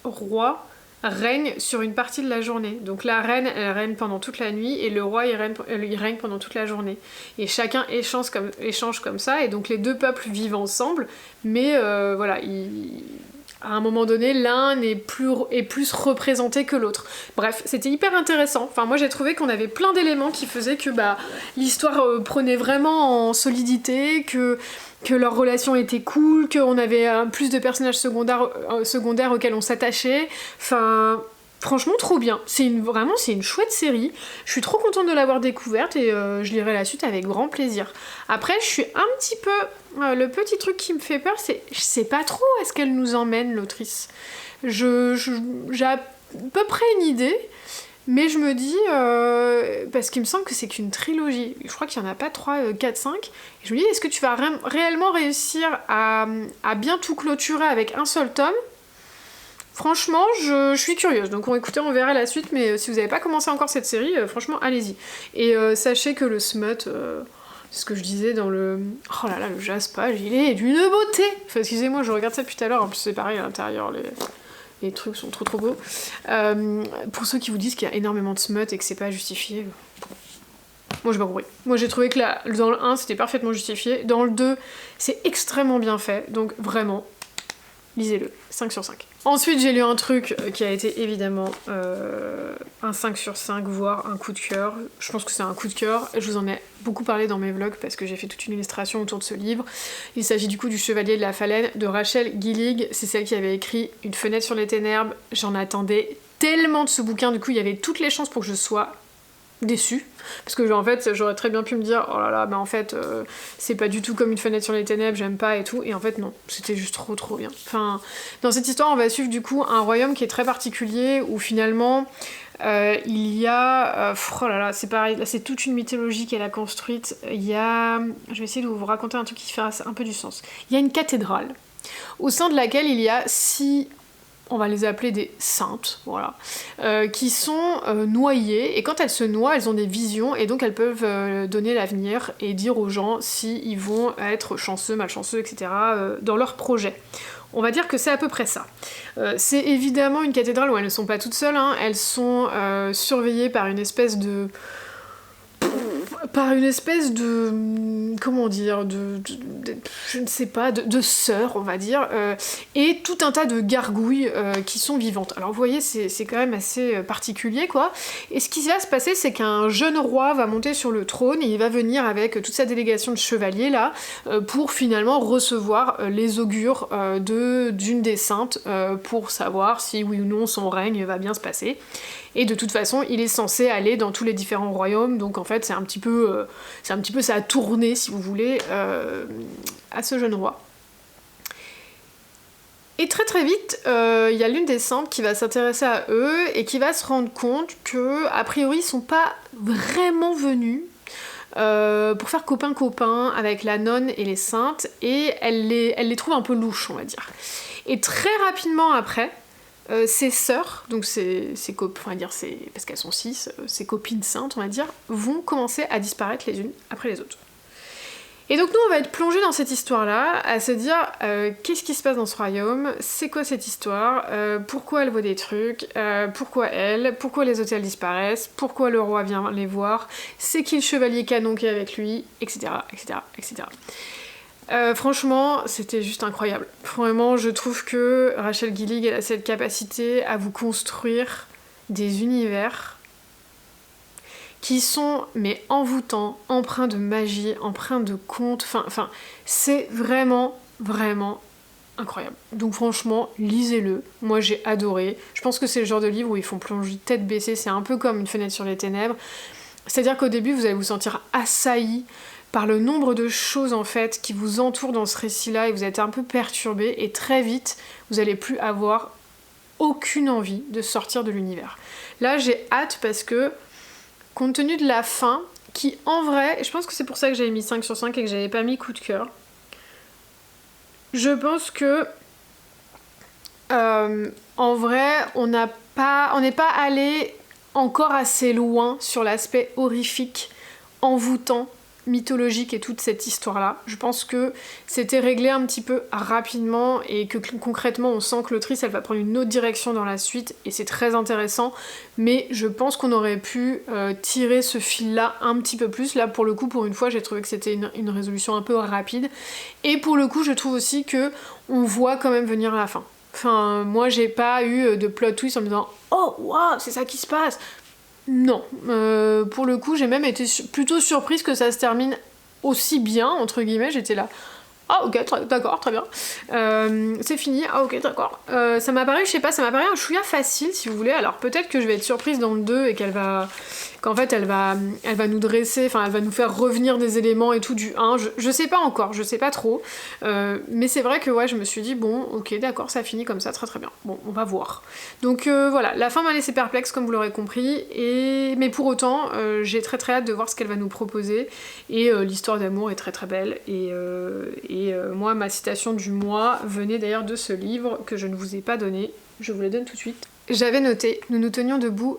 roi règne sur une partie de la journée. Donc la reine, elle règne pendant toute la nuit, et le roi, il règne pendant toute la journée. Et chacun échange comme ça, et donc les deux peuples vivent ensemble, mais voilà, à un moment donné, l'un est plus représenté que l'autre. Bref, c'était hyper intéressant. Enfin, moi j'ai trouvé qu'on avait plein d'éléments qui faisaient que l'histoire prenait vraiment en solidité, que leur relation était cool, qu'on avait plus de personnages secondaires auxquels on s'attachait. Enfin, franchement, trop bien. Vraiment, c'est une chouette série. Je suis trop contente de l'avoir découverte et je lirai la suite avec grand plaisir. Après, je suis un petit peu... le petit truc qui me fait peur, c'est... Je sais pas trop où est-ce qu'elle nous emmène, l'autrice. J'ai à peu près une idée, mais je me dis... parce qu'il me semble que c'est qu'une trilogie. Je crois qu'il y en a pas 3, 4, 5. Et je me dis, est-ce que tu vas réellement réussir à bien tout clôturer avec un seul tome ? Franchement, je suis curieuse, donc on verra la suite, mais si vous n'avez pas commencé encore cette série, franchement, allez-y. Et sachez que le smut, c'est ce que je disais dans le... Oh là là, le jaspage, il est d'une beauté. Enfin, excusez-moi, je regarde ça depuis tout à l'heure, en plus c'est pareil à l'intérieur, les trucs sont trop beaux. Pour ceux qui vous disent qu'il y a énormément de smut et que c'est pas justifié, moi j'ai pas compris. Moi j'ai trouvé que dans le 1 c'était parfaitement justifié, dans le 2 c'est extrêmement bien fait, donc vraiment, lisez-le, 5 sur 5. Ensuite j'ai lu un truc qui a été évidemment un 5 sur 5, voire un coup de cœur. Je pense que c'est un coup de cœur, je vous en ai beaucoup parlé dans mes vlogs parce que j'ai fait toute une illustration autour de ce livre. Il s'agit du coup du Chevalier de la Phalène de Rachel Gillig, c'est celle qui avait écrit Une fenêtre sur les ténèbres. J'en attendais tellement de ce bouquin, du coup il y avait toutes les chances pour que je sois déçue, parce que en fait j'aurais très bien pu me dire oh là là, bah en fait c'est pas du tout comme Une fenêtre sur les ténèbres, j'aime pas et tout, et en fait non, c'était juste trop bien. Enfin, dans cette histoire on va suivre du coup un royaume qui est très particulier, où finalement il y a... oh là là, c'est pareil, là c'est toute une mythologie qu'elle a construite. Il y a... Je vais essayer de vous raconter un truc qui fait un peu du sens. Il y a une cathédrale, au sein de laquelle il y a 6... on va les appeler des saintes, voilà, qui sont noyées, et quand elles se noient, elles ont des visions, et donc elles peuvent donner l'avenir et dire aux gens s'ils vont être chanceux, malchanceux, etc. Dans leurs projets. On va dire que c'est à peu près ça. C'est évidemment une cathédrale où elles ne sont pas toutes seules, hein. Elles sont surveillées par une espèce de... comment dire, je ne sais pas, de sœurs, on va dire, et tout un tas de gargouilles qui sont vivantes. Alors vous voyez, c'est quand même assez particulier, quoi. Et ce qui va se passer, c'est qu'un jeune roi va monter sur le trône, et il va venir avec toute sa délégation de chevaliers, là, pour finalement recevoir les augures d'une des saintes, pour savoir si oui ou non son règne va bien se passer. Et de toute façon, il est censé aller dans tous les différents royaumes, donc en fait c'est un petit peu ça a tourné, si vous voulez, à ce jeune roi. Et très vite, il y a l'une des saintes qui va s'intéresser à eux et qui va se rendre compte que, a priori, ils sont pas vraiment venus pour faire copain-copain avec la nonne et les saintes, et elle les trouve un peu louches, on va dire. Et très rapidement après, ses sœurs, donc parce qu'elles sont 6, ses copines saintes, on va dire, vont commencer à disparaître les unes après les autres. Et donc nous, on va être plongés dans cette histoire-là, à se dire qu'est-ce qui se passe dans ce royaume, c'est quoi cette histoire, pourquoi elle voit des trucs, pourquoi les autres elles disparaissent, pourquoi le roi vient les voir, c'est qui le chevalier canon qui est avec lui, etc. Franchement, c'était juste incroyable. Vraiment, je trouve que Rachel Gillig elle a cette capacité à vous construire des univers qui sont mais envoûtants, empreints de magie, empreints de contes, enfin c'est vraiment incroyable. Donc franchement, lisez-le. Moi j'ai adoré. Je pense que c'est le genre de livre où ils font plonger tête baissée, c'est un peu comme Une fenêtre sur les ténèbres. C'est-à-dire qu'au début, vous allez vous sentir assailli par le nombre de choses en fait qui vous entourent dans ce récit-là, et vous êtes un peu perturbé, et très vite, vous allez plus avoir aucune envie de sortir de l'univers. Là, j'ai hâte parce que, compte tenu de la fin, qui en vrai, et je pense que c'est pour ça que j'avais mis 5 sur 5 et que j'avais pas mis coup de cœur, je pense que en vrai, on n'est pas allé encore assez loin sur l'aspect horrifique, envoûtant, mythologique et toute cette histoire-là. Je pense que c'était réglé un petit peu rapidement, et que concrètement on sent que l'autrice elle va prendre une autre direction dans la suite, et c'est très intéressant, mais je pense qu'on aurait pu tirer ce fil-là un petit peu plus. Là pour le coup, pour une fois, j'ai trouvé que c'était une résolution un peu rapide, et pour le coup je trouve aussi que on voit quand même venir à la fin. Enfin, moi j'ai pas eu de plot twist en me disant « Oh, waouh, c'est ça qui se passe !» Non, pour le coup j'ai même été plutôt surprise que ça se termine aussi bien, entre guillemets. J'étais là, ah ok, d'accord, très bien, c'est fini, ah ok, d'accord. Ça m'a paru, je sais pas, ça m'a paru un chouïa facile, si vous voulez. Alors peut-être que je vais être surprise dans le 2 et qu'en fait elle va nous dresser, enfin elle va nous faire revenir des éléments et tout du 1, je sais pas encore, je sais pas trop, mais c'est vrai que ouais, je me suis dit bon ok d'accord, ça finit comme ça, très bien, bon on va voir. Donc voilà, la fin m'a laissé perplexe comme vous l'aurez compris, mais pour autant j'ai très hâte de voir ce qu'elle va nous proposer, et l'histoire d'amour est très belle, et moi ma citation du mois venait d'ailleurs de ce livre que je ne vous ai pas donné, je vous la donne tout de suite. J'avais noté: nous nous tenions debout,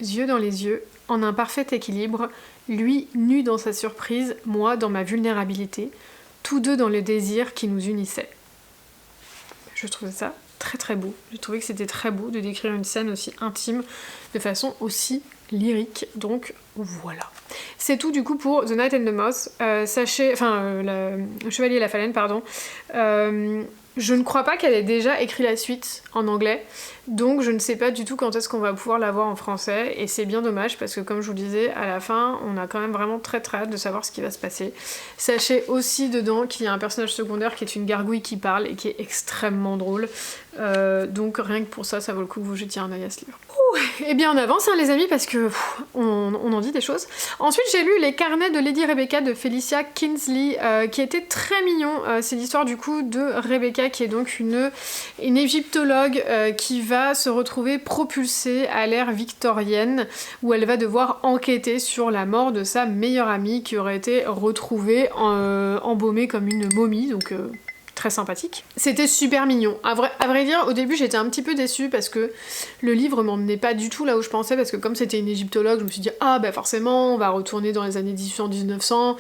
yeux dans les yeux, en un parfait équilibre, lui nu dans sa surprise, moi dans ma vulnérabilité, tous deux dans le désir qui nous unissait. Je trouve ça très très beau. J'ai trouvé que c'était très beau de décrire une scène aussi intime de façon aussi lyrique, donc voilà. C'est tout du coup pour The Night and the Moth. Le Chevalier et la Phalène, pardon. Je ne crois pas qu'elle ait déjà écrit la suite en anglais, donc je ne sais pas du tout quand est-ce qu'on va pouvoir la voir en français, et c'est bien dommage parce que comme je vous le disais, à la fin, on a quand même vraiment très très hâte de savoir ce qui va se passer. Sachez aussi dedans qu'il y a un personnage secondaire qui est une gargouille qui parle et qui est extrêmement drôle, donc rien que pour ça, ça vaut le coup que vous jetiez un œil à ce livre. Et bien on avance les amis parce que on en dit des choses. Ensuite j'ai lu Les carnets de Lady Rebecca de Felicia Kingsley qui était très mignon. C'est l'histoire du coup de Rebecca qui est donc une égyptologue qui va se retrouver propulsée à l'ère victorienne où elle va devoir enquêter sur la mort de sa meilleure amie qui aurait été retrouvée embaumée comme une momie, donc très sympathique. C'était super mignon. À vrai dire, au début j'étais un petit peu déçue parce que le livre m'emmenait pas du tout là où je pensais, parce que comme c'était une égyptologue, je me suis dit ah bah forcément on va retourner dans les années 1800-1900,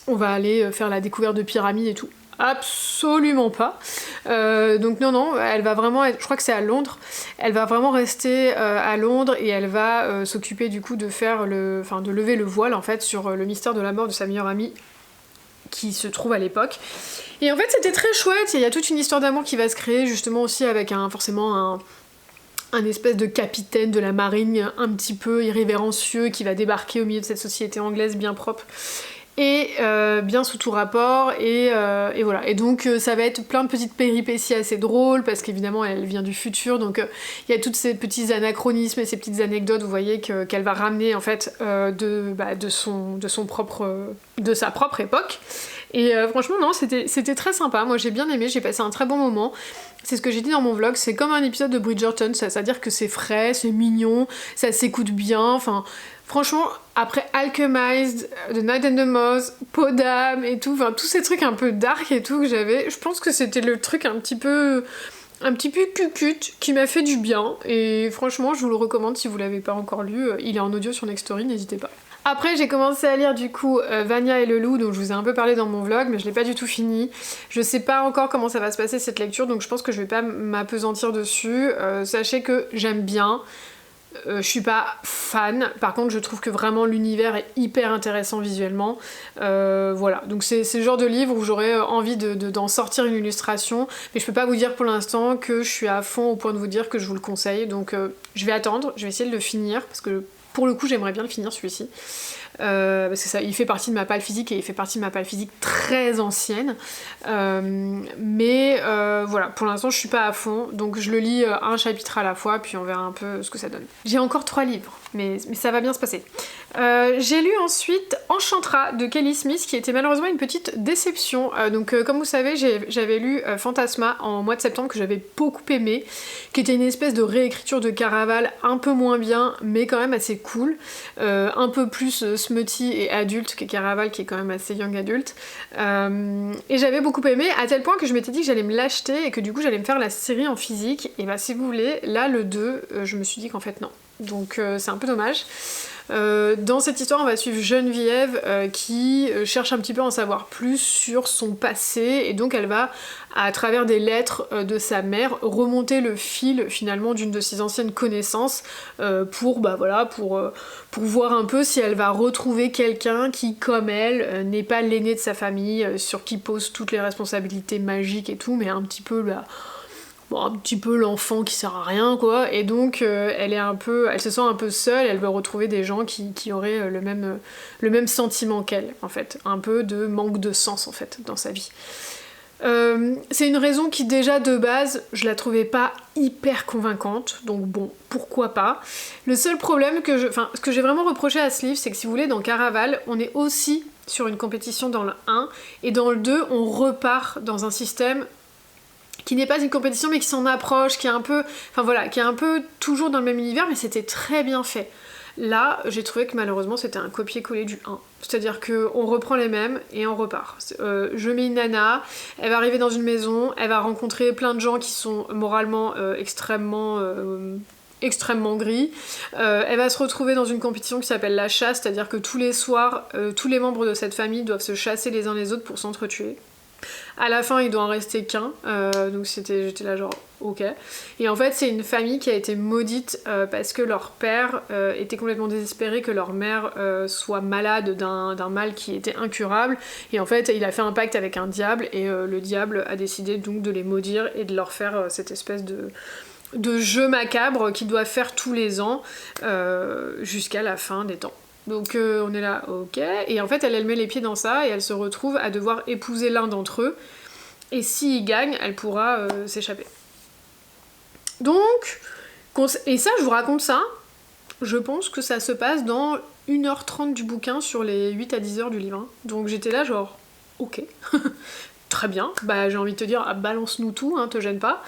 on va aller faire la découverte de pyramides et tout. Absolument pas. Donc non, elle va vraiment être, je crois que c'est à Londres, elle va vraiment rester à Londres et elle va s'occuper du coup de de lever le voile en fait sur le mystère de la mort de sa meilleure amie qui se trouve à l'époque. Et en fait c'était très chouette, il y a toute une histoire d'amour qui va se créer justement aussi avec forcément un espèce de capitaine de la marine un petit peu irrévérencieux qui va débarquer au milieu de cette société anglaise bien propre et bien sous tout rapport, et voilà. Et donc ça va être plein de petites péripéties assez drôles parce qu'évidemment elle vient du futur, donc il y a tous ces petits anachronismes et ces petites anecdotes, vous voyez, qu'elle va ramener en fait de sa propre époque. Et franchement non, c'était très sympa, moi j'ai bien aimé, j'ai passé un très bon moment. C'est ce que j'ai dit dans mon vlog, c'est comme un épisode de Bridgerton, c'est-à-dire que c'est frais, c'est mignon, ça s'écoute bien, enfin franchement, après Alchemized, The Night and the Moth, Podam et tout, enfin tous ces trucs un peu dark et tout que j'avais, je pense que c'était le truc un petit peu cucute qui m'a fait du bien, et franchement je vous le recommande si vous l'avez pas encore lu, il est en audio sur Nextory, n'hésitez pas. Après j'ai commencé à lire du coup Vania et le loup, dont je vous ai un peu parlé dans mon vlog, mais je l'ai pas du tout fini. Je sais pas encore comment ça va se passer cette lecture, donc je pense que je vais pas m'apesantir dessus. Sachez que j'aime bien, je suis pas fan, par contre je trouve que vraiment l'univers est hyper intéressant visuellement. Voilà, donc c'est le genre de livre où j'aurais envie d'en sortir une illustration, mais je peux pas vous dire pour l'instant que je suis à fond au point de vous dire que je vous le conseille, donc je vais attendre, je vais essayer de le finir, parce que pour le coup j'aimerais bien le finir celui-ci. Parce que ça, il fait partie de ma palle physique, et il fait partie de ma palle physique très ancienne, mais voilà, pour l'instant je suis pas à fond, donc je le lis un chapitre à la fois, puis on verra un peu ce que ça donne. J'ai encore 3 livres, mais ça va bien se passer. J'ai lu ensuite Enchantra de Kelly Smith, qui était malheureusement une petite déception. Donc comme vous savez, j'avais lu Fantasma en mois de septembre, que j'avais beaucoup aimé, qui était une espèce de réécriture de Caraval, un peu moins bien, mais quand même assez cool, un peu plus smutty et adulte que Caraval, qui est quand même assez young adulte. Et j'avais beaucoup aimé, à tel point que je m'étais dit que j'allais me l'acheter et que du coup j'allais me faire la série en physique. Et bah si vous voulez, là le 2, je me suis dit qu'en fait non. Donc c'est un peu dommage. Dans cette histoire, on va suivre Geneviève qui cherche un petit peu à en savoir plus sur son passé, et donc elle va, à travers des lettres de sa mère, remonter le fil finalement d'une de ses anciennes connaissances pour voir un peu si elle va retrouver quelqu'un qui, comme elle, n'est pas l'aîné de sa famille, sur qui pose toutes les responsabilités magiques et tout, mais un petit peu l'enfant qui sert à rien quoi, et donc elle se sent un peu seule, elle veut retrouver des gens qui auraient le même sentiment qu'elle, en fait, un peu de manque de sens en fait dans sa vie. C'est une raison qui déjà de base je la trouvais pas hyper convaincante, donc bon, pourquoi pas. Le seul problème ce que j'ai vraiment reproché à ce livre, c'est que si vous voulez, dans Caraval, on est aussi sur une compétition dans le 1, et dans le 2 on repart dans un système qui n'est pas une compétition mais qui s'en approche, qui est un peu toujours dans le même univers, mais c'était très bien fait. Là, j'ai trouvé que malheureusement c'était un copier-coller du 1. C'est-à-dire qu'on reprend les mêmes et on repart. Je mets une nana, elle va arriver dans une maison, elle va rencontrer plein de gens qui sont moralement extrêmement gris. Elle va se retrouver dans une compétition qui s'appelle la chasse, c'est-à-dire que tous les soirs, tous les membres de cette famille doivent se chasser les uns les autres pour s'entretuer. À la fin, il doit en rester qu'un, donc j'étais là genre ok. Et en fait, c'est une famille qui a été maudite parce que leur père était complètement désespéré que leur mère soit malade d'un mal qui était incurable. Et en fait, il a fait un pacte avec un diable et le diable a décidé donc de les maudire et de leur faire cette espèce de jeu macabre qu'ils doivent faire tous les ans jusqu'à la fin des temps. Donc on est là, ok. Et en fait, elle met les pieds dans ça et elle se retrouve à devoir épouser l'un d'entre eux. Et s'il gagne, elle pourra s'échapper. Donc, et ça, je vous raconte ça, je pense que ça se passe dans 1h30 du bouquin sur les 8 à 10 heures du livre. Hein. Donc j'étais là genre, ok, très bien, bah j'ai envie de te dire, ah, balance-nous tout, hein, te gêne pas.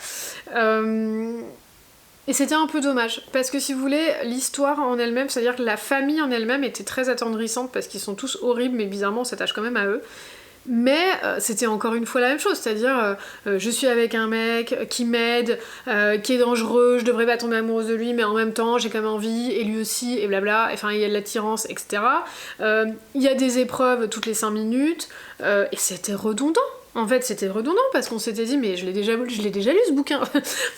Et c'était un peu dommage, parce que si vous voulez, l'histoire en elle-même, c'est-à-dire que la famille en elle-même était très attendrissante, parce qu'ils sont tous horribles, mais bizarrement on s'attache quand même à eux. Mais c'était encore une fois la même chose, c'est-à-dire je suis avec un mec qui m'aide, qui est dangereux, je devrais pas tomber amoureuse de lui, mais en même temps j'ai quand même envie, et lui aussi, et blabla, enfin il y a de l'attirance, etc. Il y a des épreuves toutes les 5 minutes, et c'était redondant. En fait, c'était redondant parce qu'on s'était dit, mais je l'ai déjà lu ce bouquin.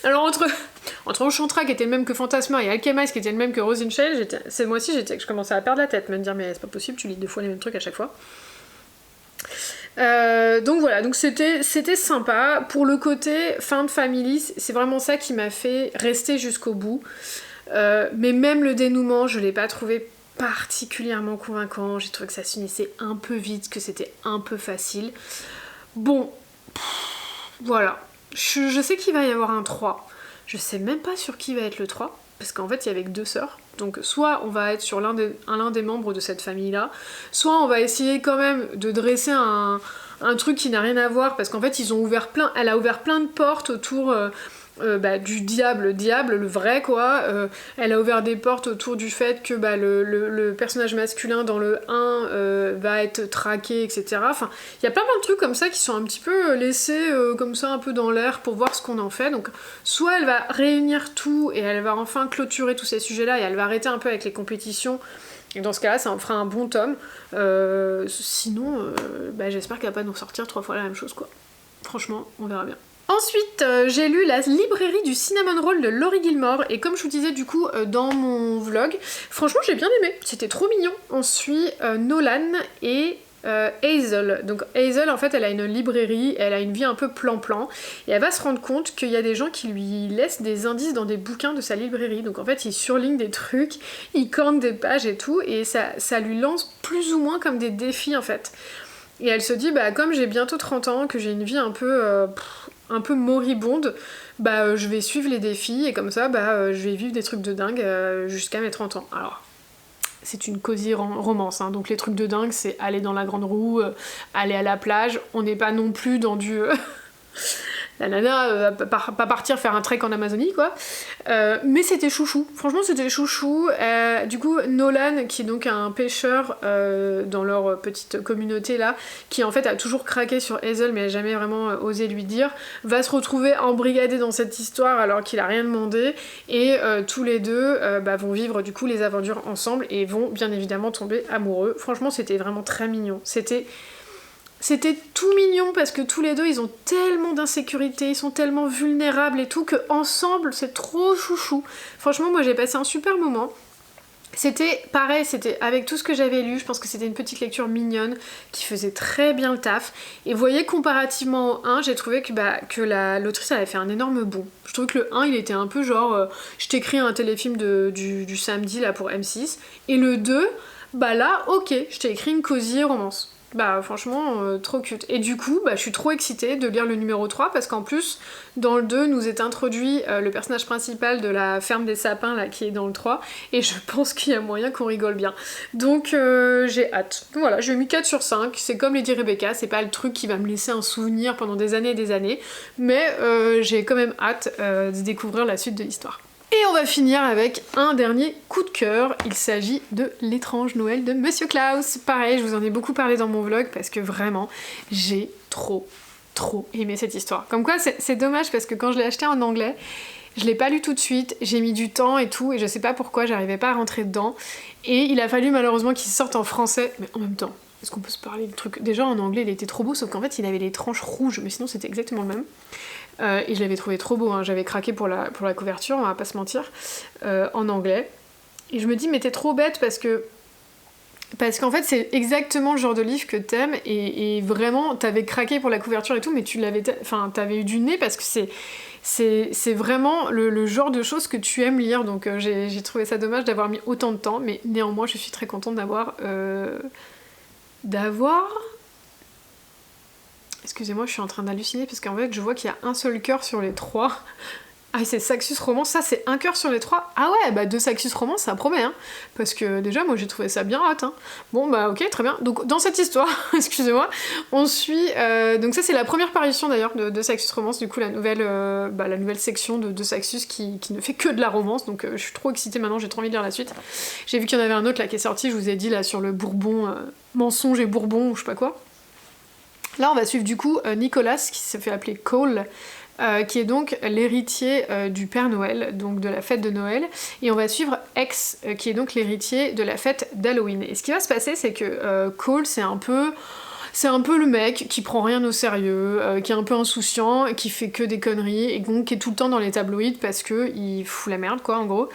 Alors, entre Enchantra qui était le même que Fantasma et Alchemist qui était le même que Rose in Shell, moi aussi, je commençais à perdre la tête, me dire, mais c'est pas possible, tu lis 2 fois les mêmes trucs à chaque fois. Donc voilà, donc c'était sympa. Pour le côté fin de family, c'est vraiment ça qui m'a fait rester jusqu'au bout. Mais même le dénouement, je l'ai pas trouvé particulièrement convaincant. J'ai trouvé que ça s'unissait un peu vite, que c'était un peu facile. Bon, voilà. Je sais qu'il va y avoir un 3. Je sais même pas sur qui va être le 3, parce qu'en fait il y avait que 2 sœurs. Donc soit on va être sur l'un des membres de cette famille-là, soit on va essayer quand même de dresser un truc qui n'a rien à voir, parce qu'en fait elle a ouvert plein de portes autour du diable, le vrai quoi. Elle a ouvert des portes autour du fait que le personnage masculin dans le 1 va être traqué, etc. Enfin, il y a plein de trucs comme ça qui sont un petit peu laissés comme ça un peu dans l'air pour voir ce qu'on en fait. Donc soit elle va réunir tout et elle va enfin clôturer tous ces sujets-là et elle va arrêter un peu avec les compétitions. Et dans ce cas-là, ça en fera un bon tome. Sinon, j'espère qu'elle va pas nous sortir 3 fois la même chose quoi. Franchement, on verra bien. Ensuite, j'ai lu La librairie du cinnamon roll de Laurie Gilmore, et comme je vous disais du coup dans mon vlog, franchement j'ai bien aimé, c'était trop mignon. On suit Nolan et Hazel. Donc Hazel en fait elle a une librairie, elle a une vie un peu plan-plan, et elle va se rendre compte qu'il y a des gens qui lui laissent des indices dans des bouquins de sa librairie. Donc en fait il surligne des trucs, il corne des pages et tout, et ça lui lance plus ou moins comme des défis en fait. Et elle se dit comme j'ai bientôt 30 ans, que j'ai une vie un peu moribonde, je vais suivre les défis et comme ça je vais vivre des trucs de dingue jusqu'à mes 30 ans. Alors c'est une cosy romance, hein, donc les trucs de dingue c'est aller dans la grande roue, aller à la plage, on n'est pas non plus dans du... La nana pas partir faire un trek en Amazonie quoi, mais c'était chouchou, franchement c'était chouchou. Du coup Nolan qui est donc un pêcheur dans leur petite communauté là, qui en fait a toujours craqué sur Hazel mais a jamais vraiment osé lui dire, va se retrouver embrigadé dans cette histoire alors qu'il a rien demandé, et tous les deux vont vivre du coup les aventures ensemble et vont bien évidemment tomber amoureux. Franchement c'était vraiment très mignon, c'était tout mignon parce que tous les deux ils ont tellement d'insécurité, ils sont tellement vulnérables et tout, que ensemble c'est trop chouchou. Franchement moi j'ai passé un super moment. C'était pareil, c'était avec tout ce que j'avais lu, je pense que c'était une petite lecture mignonne qui faisait très bien le taf. Et vous voyez, comparativement au 1, j'ai trouvé que l'autrice avait fait un énorme bond. Je trouve que le 1 il était un peu genre je t'écris un téléfilm du samedi là pour M6, et le 2, là ok, je t'ai écrit une cosy romance. Franchement trop cute. Et du coup je suis trop excitée de lire le numéro 3 parce qu'en plus dans le 2 nous est introduit le personnage principal de la ferme des sapins là qui est dans le 3, et je pense qu'il y a moyen qu'on rigole bien. Donc j'ai hâte. Voilà, j'ai mis 4 sur 5, c'est comme Lady Rebecca, c'est pas le truc qui va me laisser un souvenir pendant des années et des années, mais j'ai quand même hâte de découvrir la suite de l'histoire. Et on va finir avec un dernier coup de cœur, il s'agit de L'étrange Noël de Monsieur Klaus. Pareil, je vous en ai beaucoup parlé dans mon vlog parce que vraiment, j'ai trop aimé cette histoire. Comme quoi, c'est dommage parce que quand je l'ai acheté en anglais, je l'ai pas lu tout de suite, j'ai mis du temps et tout, et je sais pas pourquoi, j'arrivais pas à rentrer dedans. Et il a fallu malheureusement qu'il sorte en français, mais en même temps, est-ce qu'on peut se parler du truc? Déjà en anglais il était trop beau, sauf qu'en fait il avait les tranches rouges, mais sinon c'était exactement le même. Et je l'avais trouvé trop beau, hein. J'avais craqué pour la couverture, on va pas se mentir, en anglais. Et je me dis mais t'es trop bête parce qu'en fait c'est exactement le genre de livre que t'aimes et vraiment t'avais craqué pour la couverture et tout, mais t'avais eu du nez parce que c'est vraiment le genre de choses que tu aimes lire, donc j'ai trouvé ça dommage d'avoir mis autant de temps, mais néanmoins je suis très contente d'avoir... Excusez-moi, je suis en train d'halluciner parce qu'en fait je vois qu'il y a un seul cœur sur les 3. Ah, c'est Saxus Romance, ça c'est un cœur sur les 3. Ah ouais, bah 2 Saxus Romance, ça promet, hein. Parce que déjà, moi j'ai trouvé ça bien hot, hein. Bon bah ok, très bien. Donc dans cette histoire, excusez-moi, on suit... donc ça c'est la première parution d'ailleurs de Saxus Romance, du coup la nouvelle section de Saxus qui ne fait que de la romance, donc je suis trop excitée maintenant, j'ai trop envie de lire la suite. J'ai vu qu'il y en avait un autre là qui est sorti, je vous ai dit là sur le Bourbon, mensonge et Bourbon, ou je sais pas quoi. Là on va suivre du coup Nicolas, qui se fait appeler Cole, qui est donc l'héritier du Père Noël, donc de la fête de Noël, et on va suivre X, qui est donc l'héritier de la fête d'Halloween. Et ce qui va se passer, c'est que Cole, c'est un peu le mec qui prend rien au sérieux, qui est un peu insouciant, qui fait que des conneries, et donc qui est tout le temps dans les tabloïds parce que il fout la merde, quoi, en gros.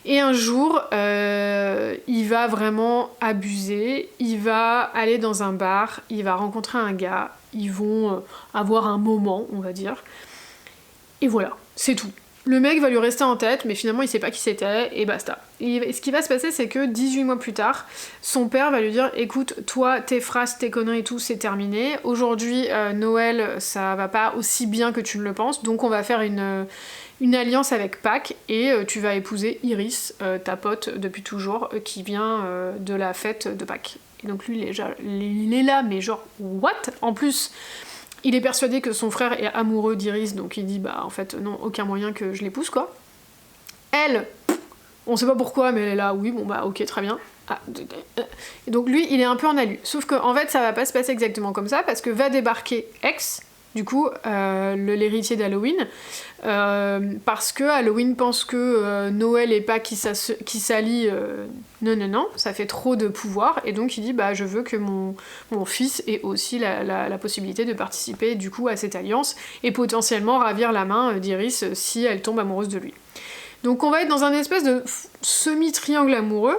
Et un jour, il va vraiment abuser, il va aller dans un bar, il va rencontrer un gars, ils vont avoir un moment, on va dire. Et voilà, c'est tout. Le mec va lui rester en tête, mais finalement il sait pas qui c'était, et basta. Et ce qui va se passer, c'est que 18 mois plus tard, son père va lui dire « Écoute, toi, tes phrases, tes conneries et tout, c'est terminé. Aujourd'hui, Noël, ça va pas aussi bien que tu ne le penses, donc on va faire une alliance avec Pâques, et tu vas épouser Iris, ta pote depuis toujours, qui vient de la fête de Pâques. » Et donc lui, il est là, mais genre, what? En plus... Il est persuadé que son frère est amoureux d'Iris, donc il dit bah en fait non, aucun moyen que je l'épouse, quoi. Elle, on sait pas pourquoi, mais elle est là, oui, bon bah ok, très bien. Et donc lui, il est un peu en alu. Sauf qu'en fait, ça va pas se passer exactement comme ça, parce que va débarquer X, du coup, l'héritier d'Halloween, parce que Halloween pense que Noël et Pâques qui s'allient, non, ça fait trop de pouvoir, et donc il dit bah je veux que mon fils ait aussi la possibilité de participer du coup à cette alliance, et potentiellement ravir la main d'Iris si elle tombe amoureuse de lui. Donc on va être dans un espèce de semi-triangle amoureux.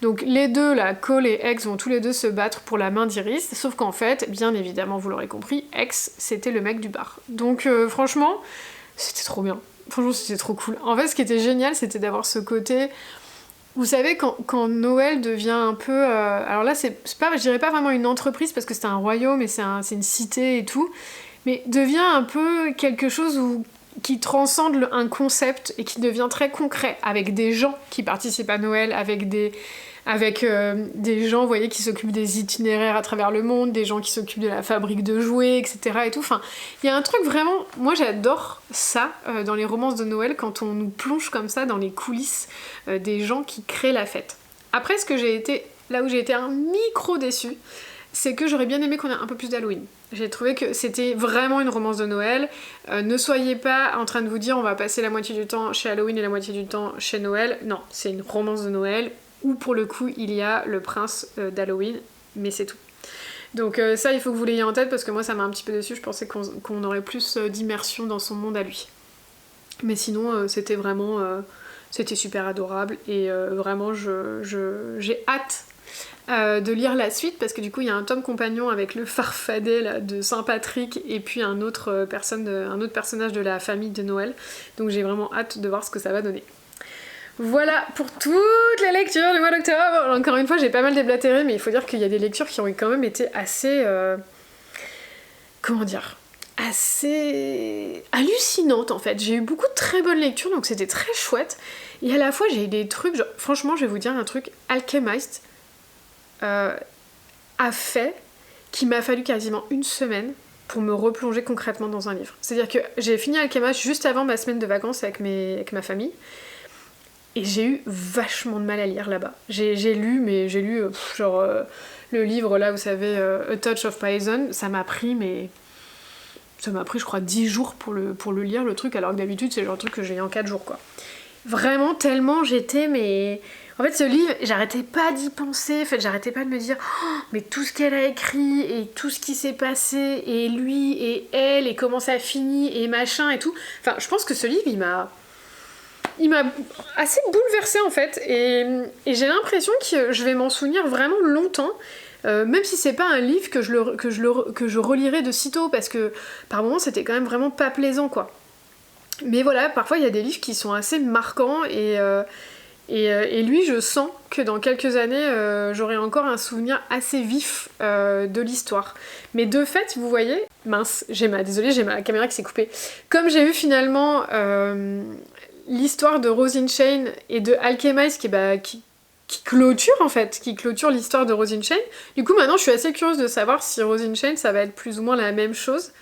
Donc les deux, là, Cole et X, vont tous les deux se battre pour la main d'Iris, sauf qu'en fait, bien évidemment, vous l'aurez compris, X, c'était le mec du bar. Donc franchement, c'était trop bien. Franchement, c'était trop cool. En fait, ce qui était génial, c'était d'avoir ce côté... Vous savez, quand Noël devient un peu... alors là, c'est pas, je dirais pas vraiment une entreprise, parce que c'est un royaume et c'est une cité et tout, mais devient un peu quelque chose qui transcende un concept et qui devient très concret, avec des gens qui participent à Noël, avec des gens, vous voyez, qui s'occupent des itinéraires à travers le monde, des gens qui s'occupent de la fabrique de jouets, etc. et tout. Enfin, il y a un truc vraiment... Moi, j'adore ça dans les romances de Noël, quand on nous plonge comme ça dans les coulisses des gens qui créent la fête. Après, là où j'ai été un micro déçue, c'est que j'aurais bien aimé qu'on ait un peu plus d'Halloween. J'ai trouvé que c'était vraiment une romance de Noël. Ne soyez pas en train de vous dire on va passer la moitié du temps chez Halloween et la moitié du temps chez Noël. Non, c'est une romance de Noël où pour le coup il y a le prince d'Halloween, mais c'est tout. Donc ça, il faut que vous l'ayez en tête, parce que moi ça m'a un petit peu déçue. Je pensais qu'on aurait plus d'immersion dans son monde à lui. Mais sinon c'était vraiment... c'était super adorable, et vraiment j'ai hâte de lire la suite, parce que du coup il y a un tome compagnon avec le farfadet là, de Saint-Patrick, et puis un autre personnage de la famille de Noël, donc j'ai vraiment hâte de voir ce que ça va donner. Voilà pour toutes les lectures du mois d'octobre. Encore une fois, j'ai pas mal déblatéré, mais il faut dire qu'il y a des lectures qui ont quand même été assez... comment dire, assez hallucinantes en fait. J'ai eu beaucoup de très bonnes lectures, donc c'était très chouette. Et à la fois, j'ai eu des trucs, genre, franchement, je vais vous dire un truc, Alchemist a fait qu'il m'a fallu quasiment une semaine pour me replonger concrètement dans un livre. C'est-à-dire que j'ai fini Alchemist juste avant ma semaine de vacances avec ma famille, et j'ai eu vachement de mal à lire là-bas. J'ai lu le livre là, vous savez, A Touch of Poison, ça m'a pris je crois 10 jours pour le lire, le truc, alors que d'habitude c'est le genre de truc que j'ai en 4 jours, quoi. Vraiment tellement j'étais mais... En fait ce livre, j'arrêtais pas d'y penser, en fait j'arrêtais pas de me dire oh, mais tout ce qu'elle a écrit et tout ce qui s'est passé et lui et elle et comment ça finit et machin et tout. Enfin je pense que ce livre il m'a assez bouleversée en fait et j'ai l'impression que je vais m'en souvenir vraiment longtemps. Même si c'est pas un livre que je relirai de sitôt parce que par moments c'était quand même vraiment pas plaisant quoi. Mais voilà, parfois il y a des livres qui sont assez marquants et lui, je sens que dans quelques années, j'aurai encore un souvenir assez vif de l'histoire. Mais de fait, vous voyez, mince, désolée, j'ai ma caméra qui s'est coupée. Comme j'ai eu finalement l'histoire de Rosine Chain et de Alchemize qui clôture en fait, qui clôture l'histoire de Rosine Chain. Du coup, maintenant, je suis assez curieuse de savoir si Rosine Chain, ça va être plus ou moins la même chose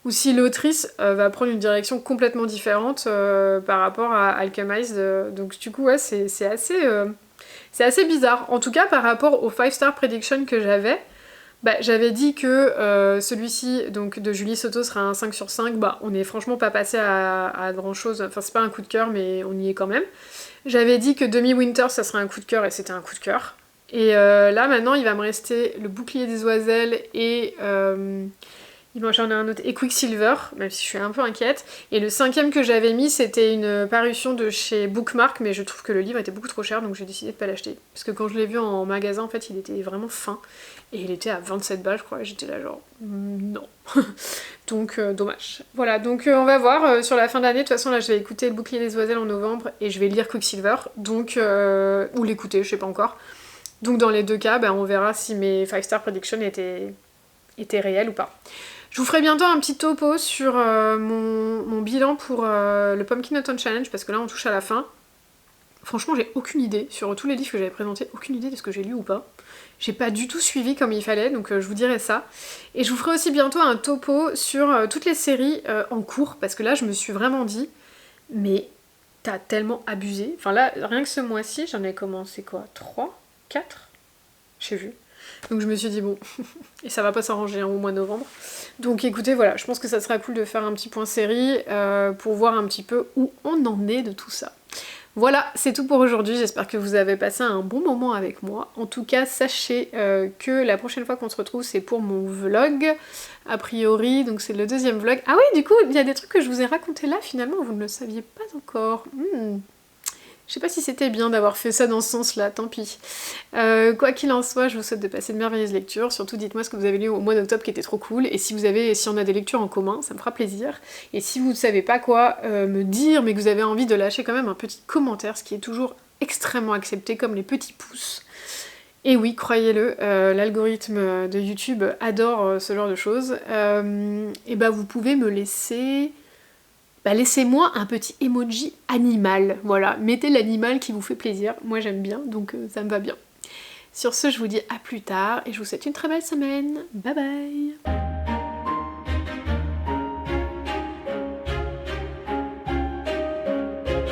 ou si l'autrice va prendre une direction complètement différente par rapport à Alchemized. Donc du coup, ouais, c'est assez bizarre. En tout cas, par rapport au 5-star prediction que j'avais, bah, j'avais dit que celui-ci, donc de Julie Soto, sera un 5 sur 5. Bah, on n'est franchement pas passé à grand-chose. Enfin, c'est pas un coup de cœur, mais on y est quand même. J'avais dit que Demi Winter, ça serait un coup de cœur, et c'était un coup de cœur. Et là, maintenant, il va me rester le Bouclier des Oiselles et... j'en ai un autre, et Quicksilver, même si je suis un peu inquiète. Et le 5e que j'avais mis, c'était une parution de chez Bookmark, mais je trouve que le livre était beaucoup trop cher, donc j'ai décidé de pas l'acheter. Parce que quand je l'ai vu en magasin, en fait, il était vraiment fin. Et il était à 27 balles, je crois, et j'étais là genre, non. Donc, dommage. Voilà, donc on va voir sur la fin de l'année. De toute façon, là, je vais écouter Le Bouclier des Oiselles en novembre, et je vais lire Quicksilver, donc, ou l'écouter, je sais pas encore. Donc dans les deux cas, bah, on verra si mes 5-star predictions étaient réelles ou pas. Je vous ferai bientôt un petit topo sur mon bilan pour le Pumpkin Autumn Challenge, parce que là on touche à la fin. Franchement, j'ai aucune idée, sur tous les livres que j'avais présentés, aucune idée de ce que j'ai lu ou pas. J'ai pas du tout suivi comme il fallait, donc je vous dirai ça. Et je vous ferai aussi bientôt un topo sur toutes les séries en cours, parce que là je me suis vraiment dit, mais t'as tellement abusé. Enfin là, rien que ce mois-ci, j'en ai commencé quoi 3 4 J'ai vu. Donc je me suis dit bon, et ça va pas s'arranger au mois de novembre. Donc écoutez, voilà, je pense que ça sera cool de faire un petit point série pour voir un petit peu où on en est de tout ça. Voilà, c'est tout pour aujourd'hui, j'espère que vous avez passé un bon moment avec moi. En tout cas, sachez que la prochaine fois qu'on se retrouve, c'est pour mon vlog, a priori, donc c'est le 2e vlog. Ah oui, du coup, il y a des trucs que je vous ai racontés là, finalement, vous ne le saviez pas encore. Je sais pas si c'était bien d'avoir fait ça dans ce sens-là, tant pis. Quoi qu'il en soit, je vous souhaite de passer de merveilleuses lectures. Surtout dites-moi ce que vous avez lu au mois d'octobre qui était trop cool. Et si on a des lectures en commun, ça me fera plaisir. Et si vous ne savez pas quoi me dire, mais que vous avez envie de lâcher quand même un petit commentaire, ce qui est toujours extrêmement accepté, comme les petits pouces. Et oui, croyez-le, l'algorithme de YouTube adore ce genre de choses. Et bah vous pouvez me laisser... Bah laissez-moi un petit emoji animal, voilà, mettez l'animal qui vous fait plaisir, moi j'aime bien, donc ça me va bien. Sur ce, je vous dis à plus tard, et je vous souhaite une très belle semaine, bye bye.